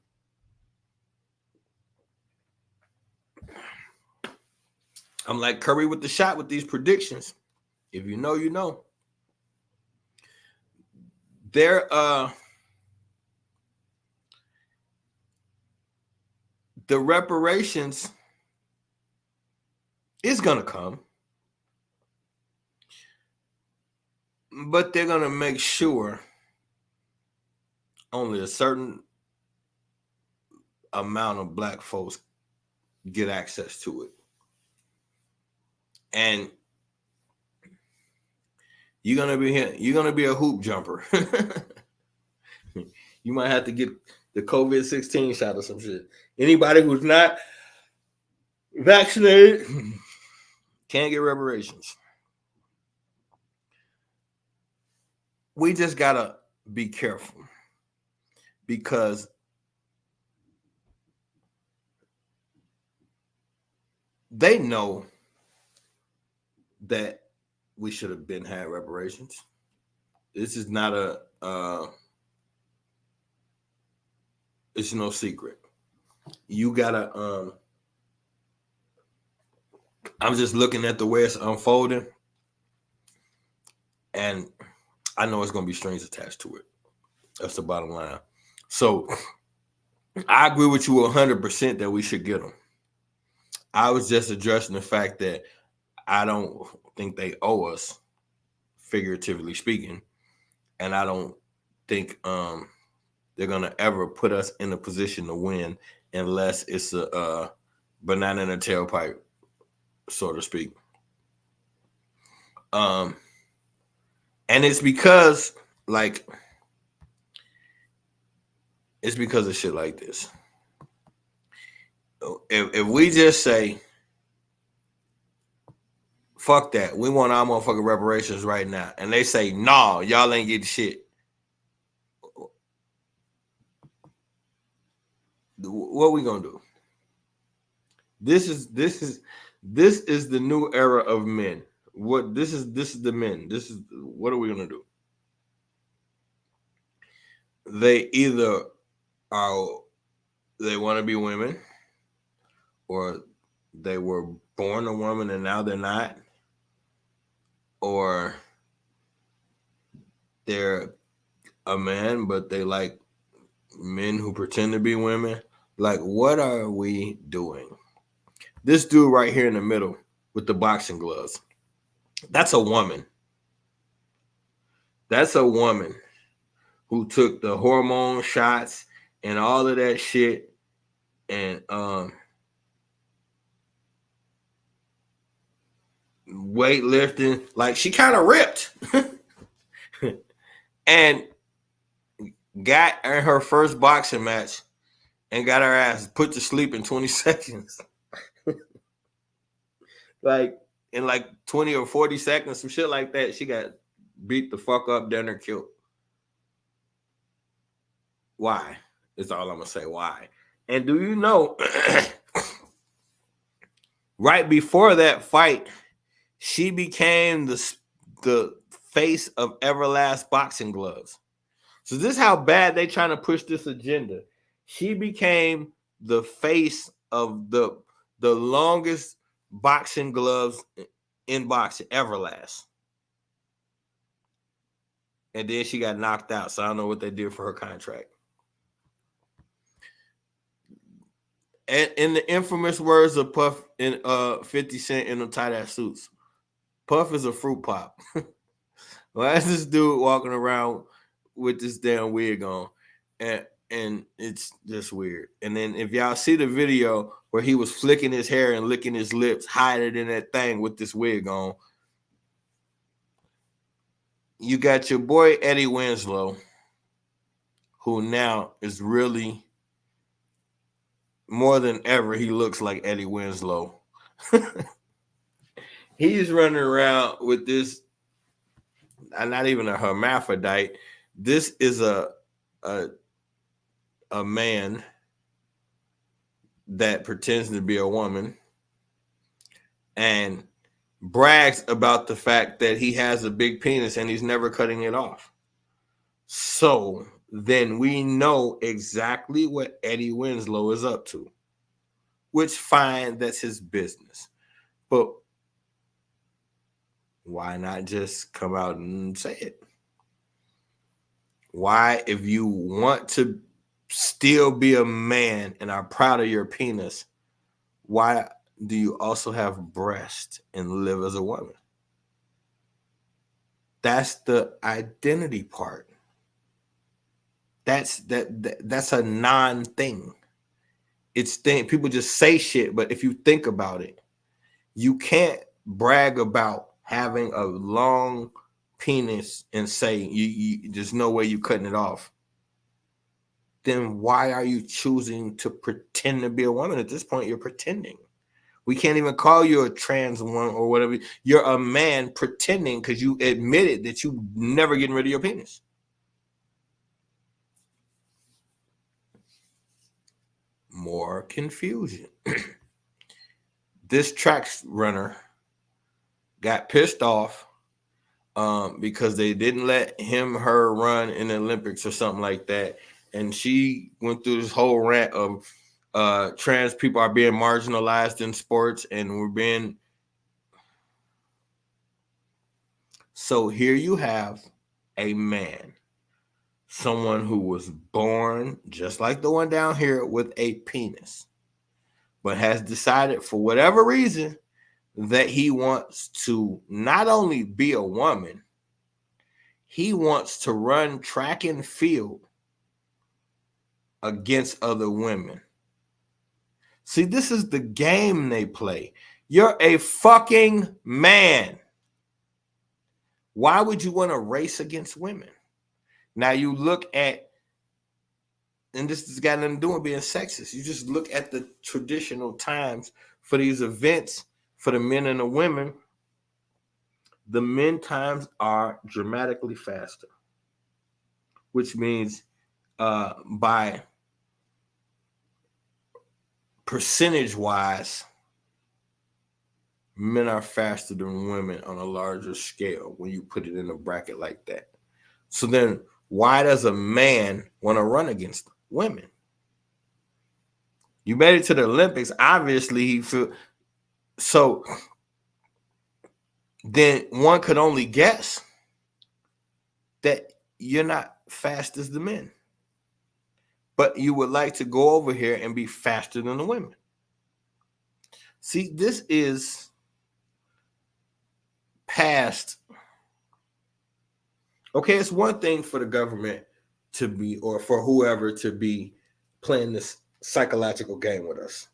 Speaker 1: I'm like Curry with the shot with these predictions. If you know, you know. The reparations is gonna come, but they're gonna make sure only a certain amount of black folks get access to it. And you're gonna be a hoop jumper. You might have to get the COVID-16 shot or some shit. Anybody who's not vaccinated can't get reparations. We just gotta be careful because they know that we should have been had reparations. This is not it's no secret. You gotta I'm just looking at the way it's unfolding, and I know it's gonna be strings attached to it. That's the bottom line. So I agree with you 100% that we should get them. I was just addressing the fact that I don't think they owe us, figuratively speaking, and I don't think they're gonna ever put us in a position to win unless it's a banana in a tailpipe, so to speak. And it's because it's because of shit like this. If we just say, fuck that, we want our motherfucking reparations right now, and they say, no, y'all ain't getting shit, what we gonna do? This is the new era of men. This is the men. What are we gonna do? They either they want to be women, or they were born a woman and now they're not, or they're a man but they like men who pretend to be women. Like, what are we doing? This dude right here in the middle with the boxing gloves, that's a woman. That's a woman who took the hormone shots and all of that shit, and weightlifting. Like, she kind of ripped and got in her first boxing match and got her ass put to sleep in 20 seconds. Like, in like 20 or 40 seconds, some shit like that, she got beat the fuck up, then her killed. Why? Is all I'm gonna say. Why? And do you know, right before that fight, she became the face of Everlast boxing gloves. So this is how bad they trying to push this agenda. She became the face of the longest boxing gloves in boxing, Everlast. And then she got knocked out. So I don't know what they did for her contract. And in the infamous words of Puff and 50 Cent in the tight-ass suits, Puff is a fruit pop. Why is this dude walking around with this damn wig on? And it's just weird. And then if y'all see the video where he was flicking his hair and licking his lips, hiding in that thing with this wig on, you got your boy Eddie Winslow, who now is really, more than ever, he looks like Eddie Winslow. He's running around with this, not even a hermaphrodite. This is a man that pretends to be a woman and brags about the fact that he has a big penis and he's never cutting it off. So then we know exactly what Eddie Winslow is up to, which, fine, that's his business. But why not just come out and say it? Why, if you want to still be a man and are proud of your penis, why do you also have breasts and live as a woman? That's the identity part. That's a non-thing. It's thing. People just say shit, but if you think about it, you can't brag about having a long penis and say you there's no way you cutting it off. then why are you choosing to pretend to be a woman? At this point, you're pretending. We can't even call you a trans woman or whatever. You're a man pretending because you admitted that you never getting rid of your penis. More confusion. This track runner got pissed off because they didn't let her run in the Olympics or something like that. And she went through this whole rant of trans people are being marginalized in sports and we're being. So here you have a man, someone who was born just like the one down here with a penis, but has decided for whatever reason that he wants to not only be a woman, he wants to run track and field against other women. See, this is the game they play. You're a fucking man. Why would you want to race against women? Now you look at, and this has got nothing to do with being sexist. You just look at the traditional times for these events for the men and the women. The men times are dramatically faster, which means by percentage-wise, men are faster than women on a larger scale when you put it in a bracket like that. So then why does a man want to run against women? You made it to the Olympics. Obviously, he feel so. Then one could only guess that you're not fast as the men, but you would like to go over here and be faster than the women. See, this is past. Okay, it's one thing for the government to be, or for whoever to be playing this psychological game with us.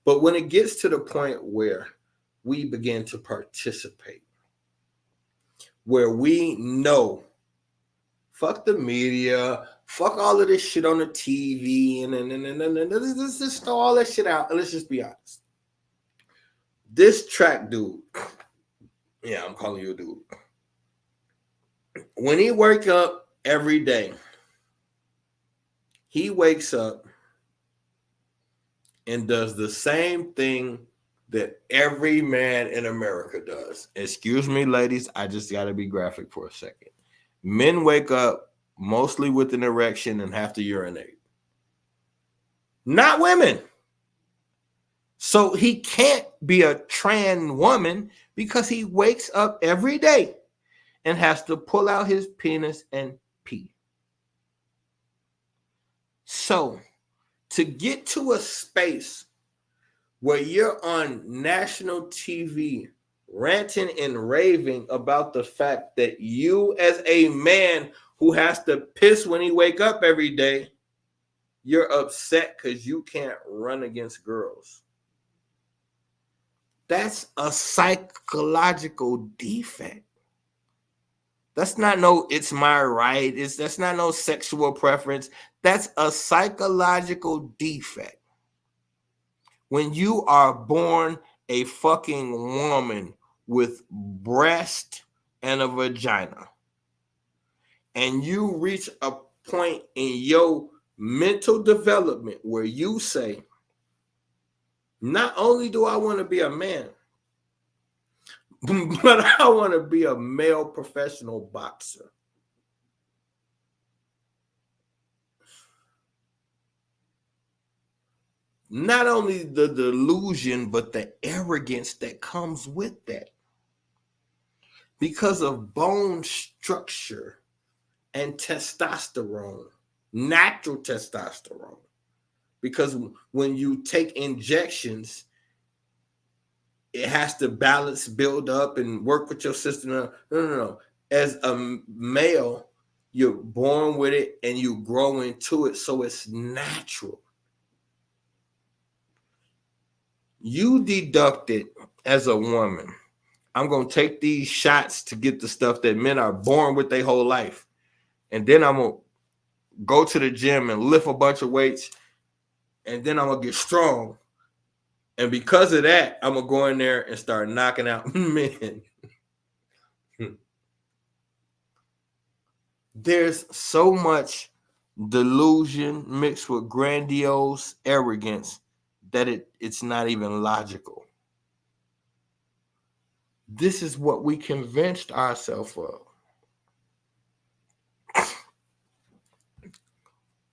Speaker 1: But when it gets to the point where we begin to participate, where we know, fuck the media, fuck all of this shit on the TV, and let's just throw all that shit out, and let's just be honest. This track dude, yeah, I'm calling you a dude. When he wakes up every day, he wakes up and does the same thing that every man in America does. Excuse me, ladies, I just got to be graphic for a second. Men wake up mostly with an erection and have to urinate. Not women. So he can't be a trans woman because he wakes up every day and has to pull out his penis and pee. So to get to a space where you're on national TV ranting and raving about the fact that you as a man who has to piss when he wake up every day, you're upset because you can't run against girls. That's a psychological defect. That's not no, it's my right. That's not no sexual preference. That's a psychological defect. When you are born a fucking woman with breast and a vagina, and you reach a point in your mental development where you say, not only do I want to be a man, but I want to be a male professional boxer. Not only the delusion, but the arrogance that comes with that. Because of bone structure and testosterone, natural testosterone. Because when you take injections, it has to balance, build up, and work with your system. No. As a male, you're born with it and you grow into it, so it's natural. You deducted as a woman, I'm going to take these shots to get the stuff that men are born with their whole life. And then I'm going to go to the gym and lift a bunch of weights, and then I'm gonna get strong. And because of that, I'm gonna go in there and start knocking out men. There's so much delusion mixed with grandiose arrogance that it's not even logical. This is what we convinced ourselves of.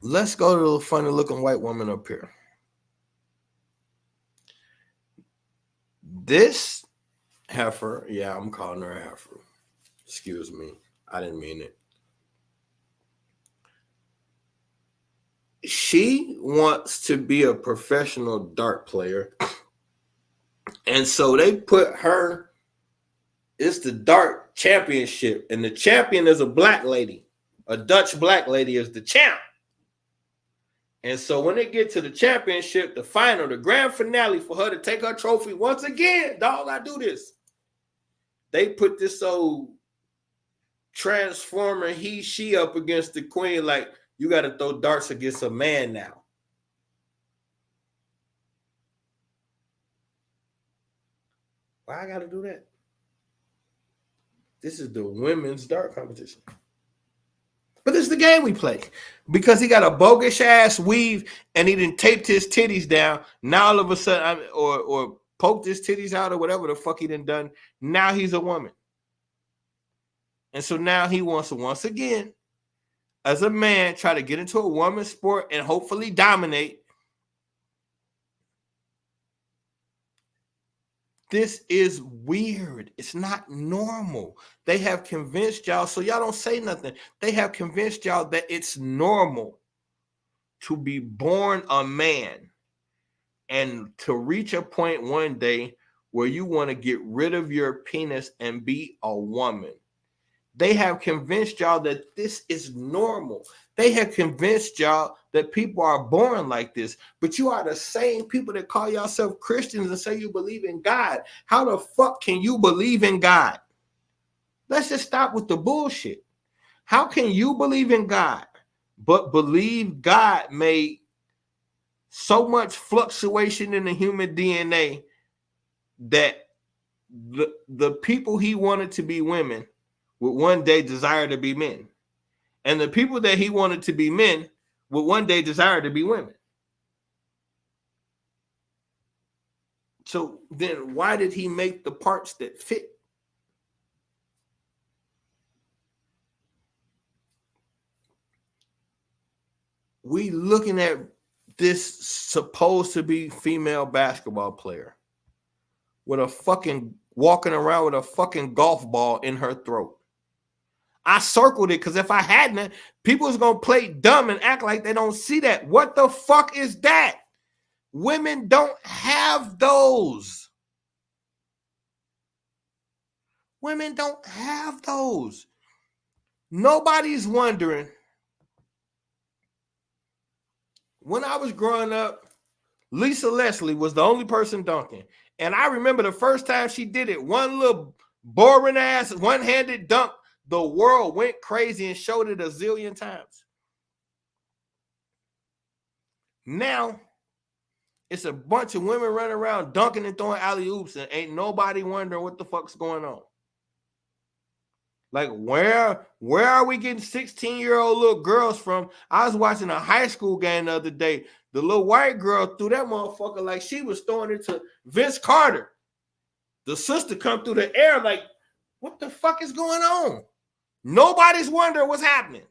Speaker 1: Let's go to the funny looking white woman up here. This heifer, yeah, I'm calling her a heifer. Excuse me. I didn't mean it. She wants to be a professional dart player. And so they put her, it's the dart championship. And the champion is a black lady. A Dutch black lady is the champ. And so when they get to the championship, the final, the grand finale for her to take her trophy once again, dog, I do this. They put this old transformer she up against the queen like, you got to throw darts against a man now. Why I got to do that? This is the women's dart competition. But this is the game we play. Because he got a bogus ass weave and he done taped his titties down. Now all of a sudden, or poked his titties out or whatever the fuck he done. Now he's a woman. And so now he wants to once again, as a man, try to get into a woman's sport and hopefully dominate. This is weird. It's not normal. They have convinced y'all, so y'all don't say nothing. They have convinced y'all that it's normal to be born a man and to reach a point one day where you want to get rid of your penis and be a woman. They have convinced y'all that this is normal. They have convinced y'all that people are born like this. But you are the same people that call yourself Christians and say you believe in God. How the fuck can you believe in God? Let's just stop with the bullshit. How can you believe in God, but believe God made so much fluctuation in the human DNA that the people he wanted to be women would one day desire to be men. And the people that he wanted to be men would one day desire to be women. So then why did he make the parts that fit? We looking at this supposed to be female basketball player with a fucking walking around with a fucking golf ball in her throat. I circled it because if I hadn't, people was going to play dumb and act like they don't see that. What the fuck is that? Women don't have those. Women don't have those. Nobody's wondering. When I was growing up, Lisa Leslie was the only person dunking. And I remember the first time she did it, one little boring ass, one-handed dunk, the world went crazy and showed it a zillion times. Now, it's a bunch of women running around dunking and throwing alley-oops and ain't nobody wondering what the fuck's going on. Like, where are we getting 16-year-old little girls from? I was watching a high school game the other day. The little white girl threw that motherfucker like she was throwing it to Vince Carter. The sister come through the air like, what the fuck is going on? Nobody's wondering what's happening.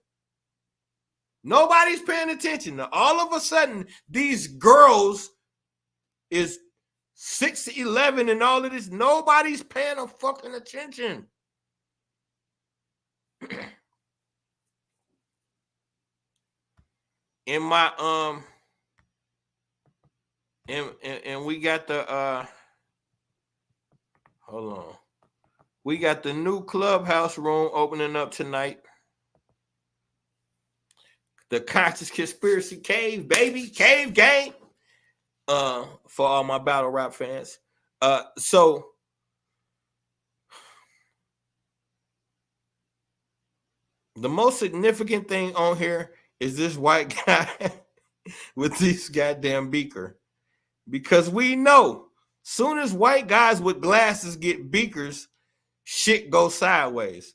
Speaker 1: Nobody's paying attention. Now, all of a sudden, these girls is 6 to 11 and all of this. Nobody's paying a fucking attention. In my and we got the hold on. We got the new clubhouse room opening up tonight. The Conscious Conspiracy Cave, baby, cave game. For all my battle rap fans. So the most significant thing on here is this white guy with this goddamn beaker. Because we know soon as white guys with glasses get beakers, shit goes sideways.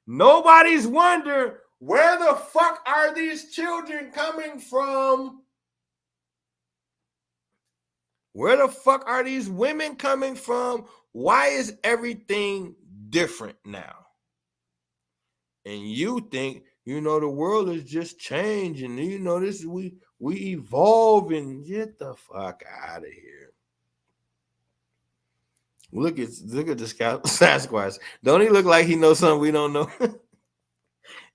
Speaker 1: Nobody's wondering where the fuck are these children coming from? Where the fuck are these women coming from? Why is everything different now? And you think, the world is just changing. This we evolving. Get the fuck out of here. Look at this guy, Sasquatch. Don't he look like he knows something we don't know?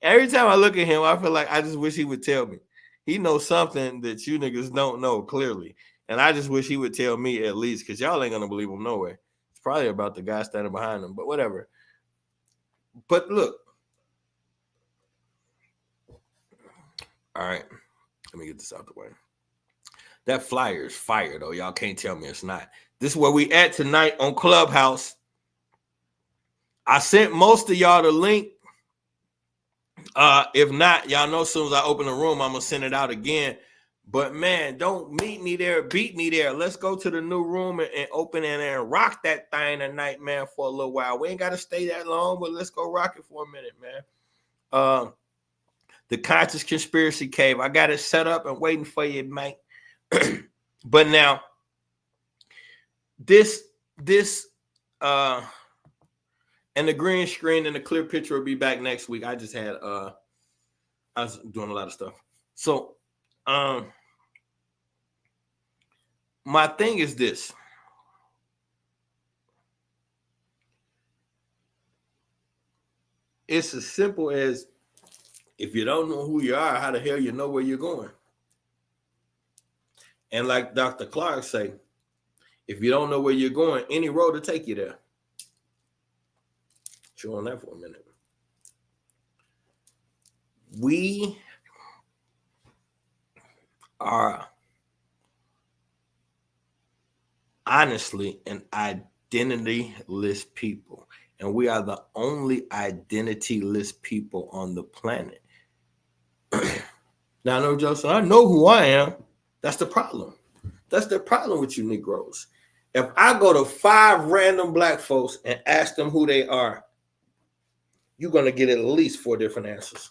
Speaker 1: Every time I look at him, I feel like I just wish he would tell me. He knows something that you niggas don't know clearly. And I just wish he would tell me at least, because y'all ain't going to believe him no way. It's probably about the guy standing behind him, but whatever. But look. All right. Let me get this out the way. That flyer is fire, though. Y'all can't tell me it's not. This is where we at tonight on Clubhouse. I sent most of y'all the link. If not, y'all know as soon as I open the room, I'm going to send it out again. But, man, don't meet me there. Beat me there. Let's go to the new room and open it and rock that thing tonight, man, for a little while. We ain't got to stay that long, but let's go rock it for a minute, man. The Conscious Conspiracy Cave. I got it set up and waiting for you, mate. But now, this and the green screen and the clear picture will be back next week. I just had I was doing a lot of stuff. So my thing is this. It's as simple as, if you don't know who you are, how the hell you know where you're going? And like Dr. Clark say, if you don't know where you're going, any road will take you there. Chew on that for a minute. We are honestly an identityless people. And we are the only identityless people on the planet. Now, I know, Joseph, I know who I am. That's the problem. That's the problem with you Negroes. If I go to 5 random black folks and ask them who they are, you're going to get at least 4 different answers.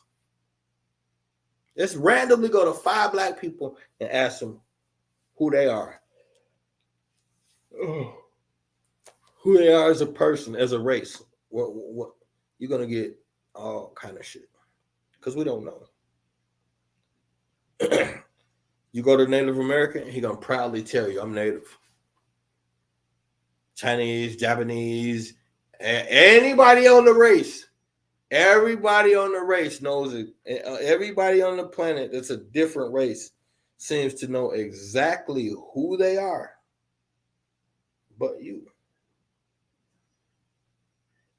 Speaker 1: Let's randomly go to 5 black people and ask them who they are. Who they are as a person, as a race. What you're going to get all kind of shit. Because we don't know. You go to Native American, he going to proudly tell you, I'm Native. Chinese, Japanese, anybody on the race. Everybody on the race knows it. Everybody on the planet that's a different race seems to know exactly who they are. But you.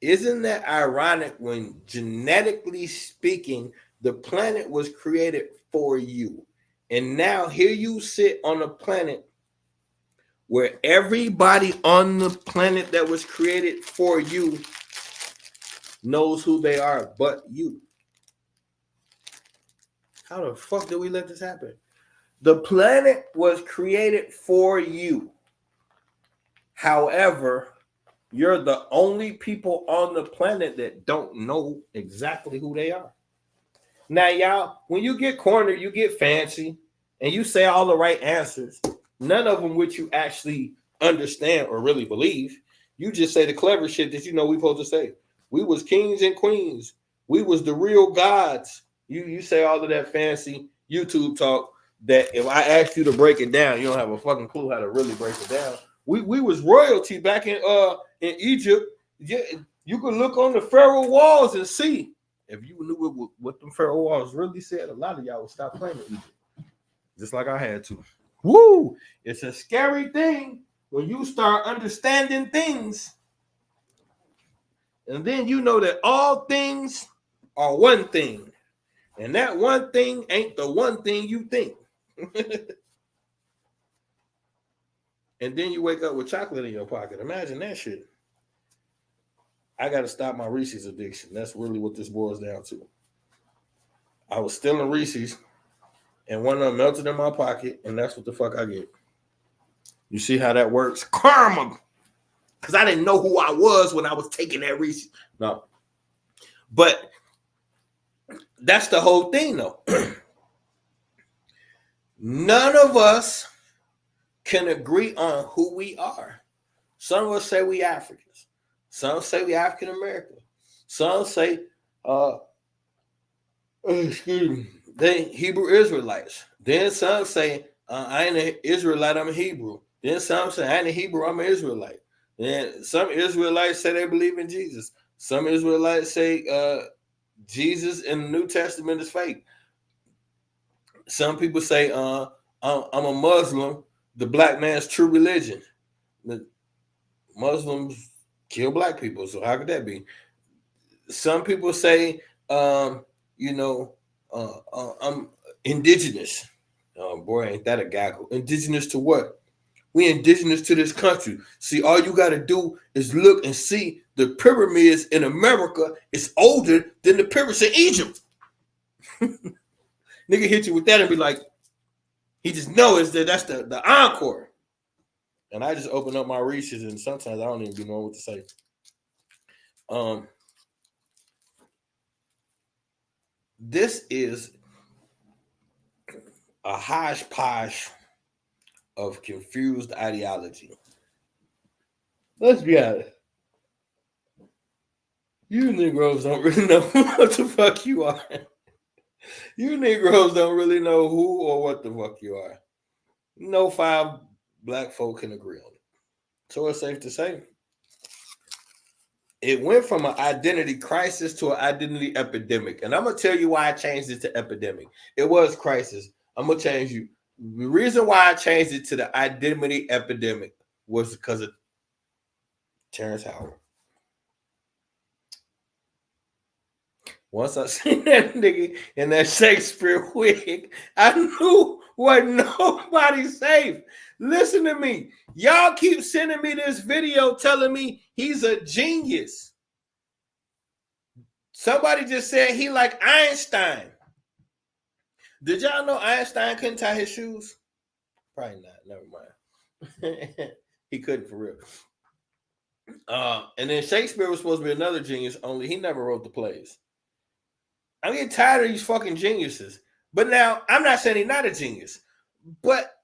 Speaker 1: Isn't that ironic when, genetically speaking, the planet was created for you? And now here you sit on a planet where everybody on the planet that was created for you knows who they are but you. How the fuck did we let this happen? The planet was created for you. However, you're the only people on the planet that don't know exactly who they are. Now, y'all, when you get cornered, you get fancy, and you say all the right answers, none of them which you actually understand or really believe. You just say the clever shit that you know we supposed to say. We was kings and queens. We was the real gods. You say all of that fancy YouTube talk that if I asked you to break it down, you don't have a fucking clue how to really break it down. We was royalty back in Egypt. You could look on the Pharaoh walls and see. If you knew what them Pharaoh walls really said, a lot of y'all would stop playing with Egypt. Just like I had to. Woo! It's a scary thing when you start understanding things. And then you know that all things are one thing. And that one thing ain't the one thing you think. And then you wake up with chocolate in your pocket. Imagine that shit. I got to stop my Reese's addiction. That's really what this boils down to. I was stealing Reese's, and one of them melted in my pocket, and that's what the fuck I get. You see how that works? Karma. Because I didn't know who I was when I was taking that Reese's. No. But that's the whole thing, though. None of us can agree on who we are. Some of us say we Africans. Some say we African American. Some say they Hebrew Israelites. Then some say I ain't an Israelite, I'm a Hebrew. Then some say I ain't a Hebrew, I'm an Israelite. Then some Israelites say they believe in Jesus. Some Israelites say Jesus in the New Testament is fake. Some people say I'm a Muslim, the black man's true religion. The Muslims kill black people, so how could that be? Some people say I'm indigenous. Oh boy, ain't that a gaggle? Indigenous to what? We indigenous to this country. See, all you got to do is look and see the pyramids in America is older than the pyramids in Egypt. Nigga hit you with that and be like, he just knows that that's the encore. And I just open up my Reese's and sometimes I don't even know what to say. This is a hodgepodge of confused ideology. Let's be honest. You Negroes don't really know what the fuck you are. You Negroes don't really know who or what the fuck you are. No 5 black folk can agree on it. So it's safe to say it went from an identity crisis to an identity epidemic. And I'm going to tell you why I changed it to epidemic. It was crisis. I'm going to change you. The reason why I changed it to the identity epidemic was because of Terrence Howard. Once I seen that nigga in that Shakespeare wig, I knew wasn't nobody safe. Listen to me. Y'all keep sending me this video telling me he's a genius. Somebody just said he like Einstein. Did y'all know Einstein couldn't tie his shoes? Probably not. Never mind. He couldn't for real. And then Shakespeare was supposed to be another genius, only he never wrote the plays. I'm getting tired of these fucking geniuses. But now, I'm not saying he's not a genius, but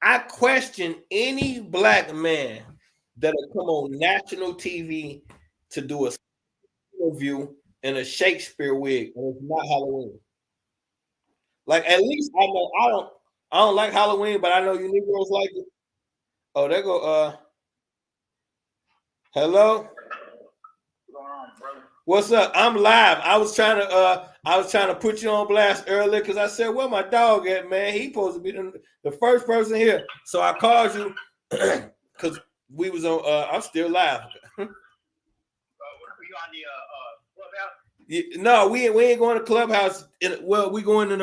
Speaker 1: I question any black man that'll come on national TV to do a interview in a Shakespeare wig, and it's not Halloween. Like, at least I know I don't like Halloween, but I know you Negroes like it. Oh, there go hello. What's up? I'm live. I was trying to put you on blast earlier because I said, where my dog at, man? He supposed to be the first person here. So I called you because we was on I'm still live. Were you on the clubhouse? No, we ain't going to clubhouse. We're going in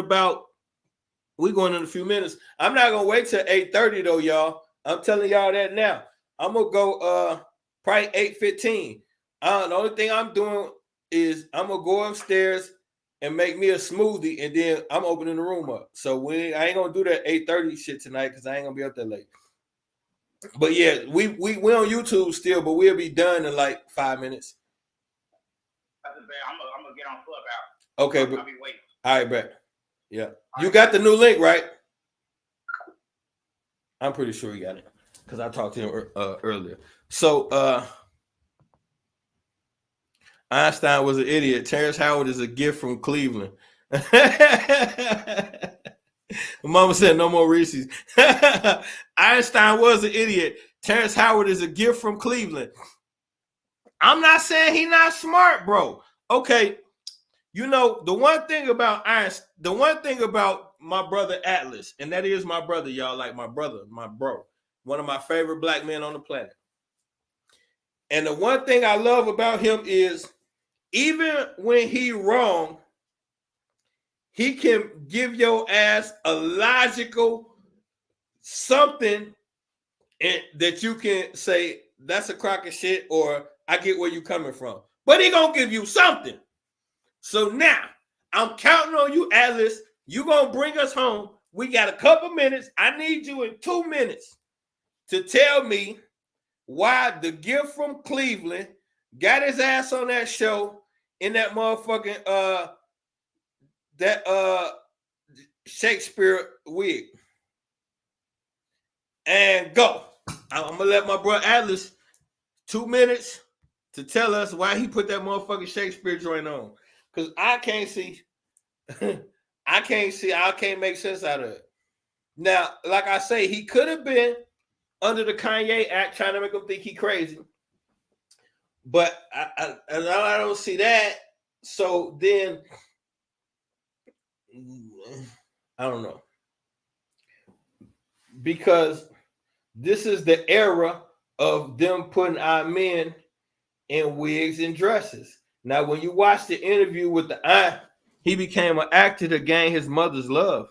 Speaker 1: a few minutes. I'm not gonna wait till 8:30 though, y'all. I'm telling y'all that now. I'm gonna go probably 8:15. The only thing I'm doing is I'm gonna go upstairs and make me a smoothie, and then I'm opening the room up. So I ain't gonna do that 8:30 shit tonight because I ain't gonna be up that late. But yeah, we on YouTube still, but we'll be done in like 5 minutes. I'm gonna get on Clubhouse. Okay, but I'll be waiting. All right, bet. Yeah, you got the new link, right? I'm pretty sure you got it because I talked to him earlier. So Einstein was an idiot. Terrence Howard is a gift from Cleveland. Mama said no more Reese's. Einstein was an idiot. Terrence Howard is a gift from Cleveland. I'm not saying he's not smart, bro. Okay, you know the one thing about Einstein, the one thing about my brother Atlas, and that is my brother, y'all, like my brother, my bro, one of my favorite black men on the planet. And the one thing I love about him is even when he wrong, he can give your ass a logical something that you can say, that's a crock of shit, or I get where you coming from. But he gonna give you something. So now, I'm counting on you, Atlas. You gonna bring us home. We got a couple minutes. I need you in 2 minutes to tell me why the gift from Cleveland got his ass on that show in that motherfucking Shakespeare wig. And go. I'm gonna let my brother Atlas 2 minutes to tell us why he put that motherfucking Shakespeare joint on. Cause I can't see. I can't make sense out of it. Now, like I say, he could have been under the Kanye Act trying to make him think he crazy. But I don't see that. So then, I don't know. Because this is the era of them putting our men in wigs and dresses. Now, when you watch the interview with the aunt, he became an actor to gain his mother's love.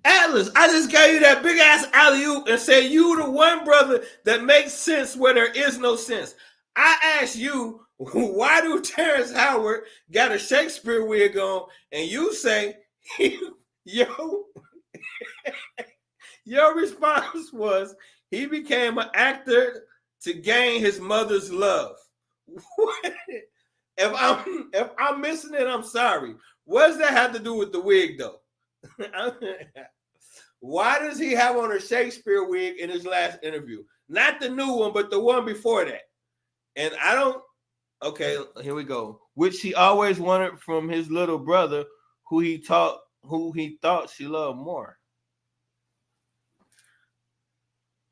Speaker 1: Atlas, I just gave you that big ass alley-oop and said you the one brother that makes sense where there is no sense. I asked you, why do Terrence Howard got a Shakespeare wig on? And you say, yo, your response was he became an actor to gain his mother's love. If I'm missing it, I'm sorry. What does that have to do with the wig, though? Why does he have on a Shakespeare wig in his last interview? Not the new one, but the one before that. And I don't. Okay, here we go. Which he always wanted from his little brother, who he thought she loved more.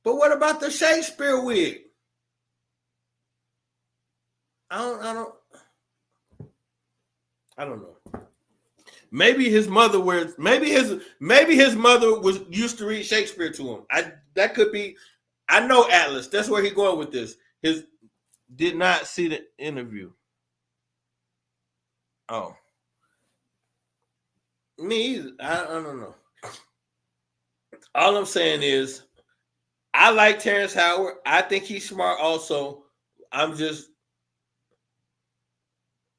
Speaker 1: But what about the Shakespeare wig? I don't know. Maybe his mother was used to read Shakespeare to him. That could be. I know Atlas. That's where he's going with this. His did not see the interview. Oh, me either. I don't know. All I'm saying is, I like Terrence Howard. I think he's smart. Also,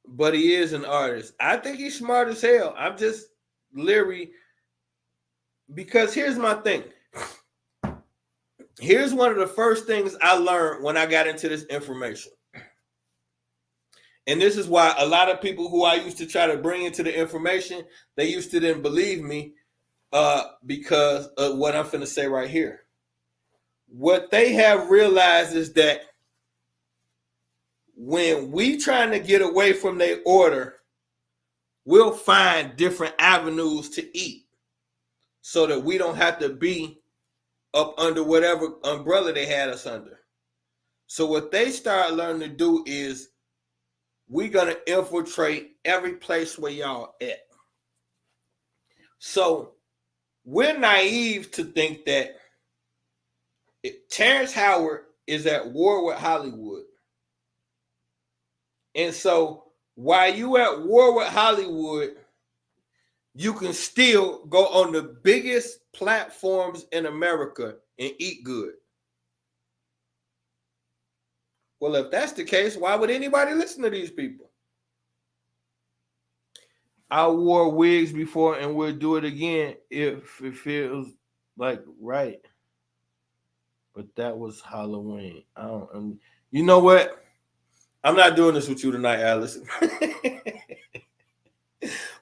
Speaker 1: but he is an artist. I think he's smart as hell. I'm just leery because here's my thing. Here's one of the first things I learned when I got into this information. And this is why a lot of people who I used to try to bring into the information, they used to didn't believe me because of what I'm finna say right here. What they have realized is that when we trying to get away from their order, we'll find different avenues to eat so that we don't have to be up under whatever umbrella they had us under. So what they start learning to do is we're going to infiltrate every place where y'all at. So we're naive to think that Terrence Howard is at war with Hollywood. And so while you at war with Hollywood, you can still go on the biggest platforms in America and eat good. Well, if that's the case, why would anybody listen to these people? I wore wigs before and we'll do it again if it feels like right. But that was Halloween. You know what? I'm not doing this with you tonight, Alice.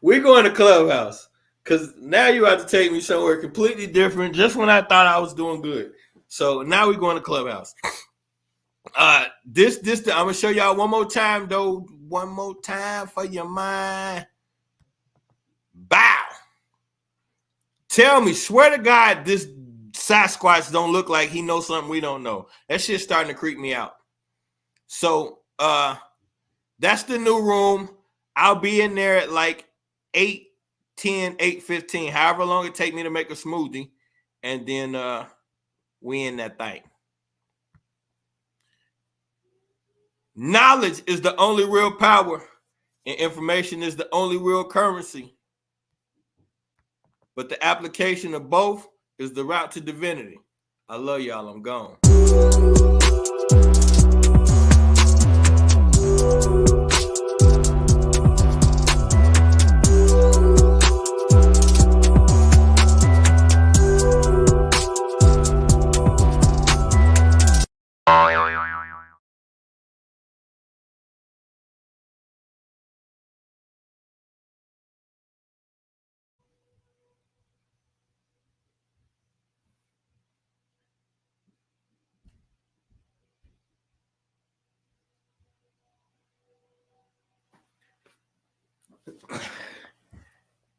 Speaker 1: We're going to Clubhouse because now you have to take me somewhere completely different. Just when I thought I was doing good, so now we're going to Clubhouse. I'm gonna show y'all one more time though. One more time for your mind. Bow. Tell me, swear to God, this Sasquatch don't look like he knows something we don't know. That shit's starting to creep me out. So that's the new room. I'll be in there at like 8:10, 8:15, however long it take me to make a smoothie, and then we in that thing. Knowledge is the only real power, and information is the only real currency. But the application of both is the route to divinity. I love y'all. I'm gone.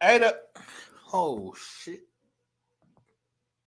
Speaker 1: Ada. Oh shit.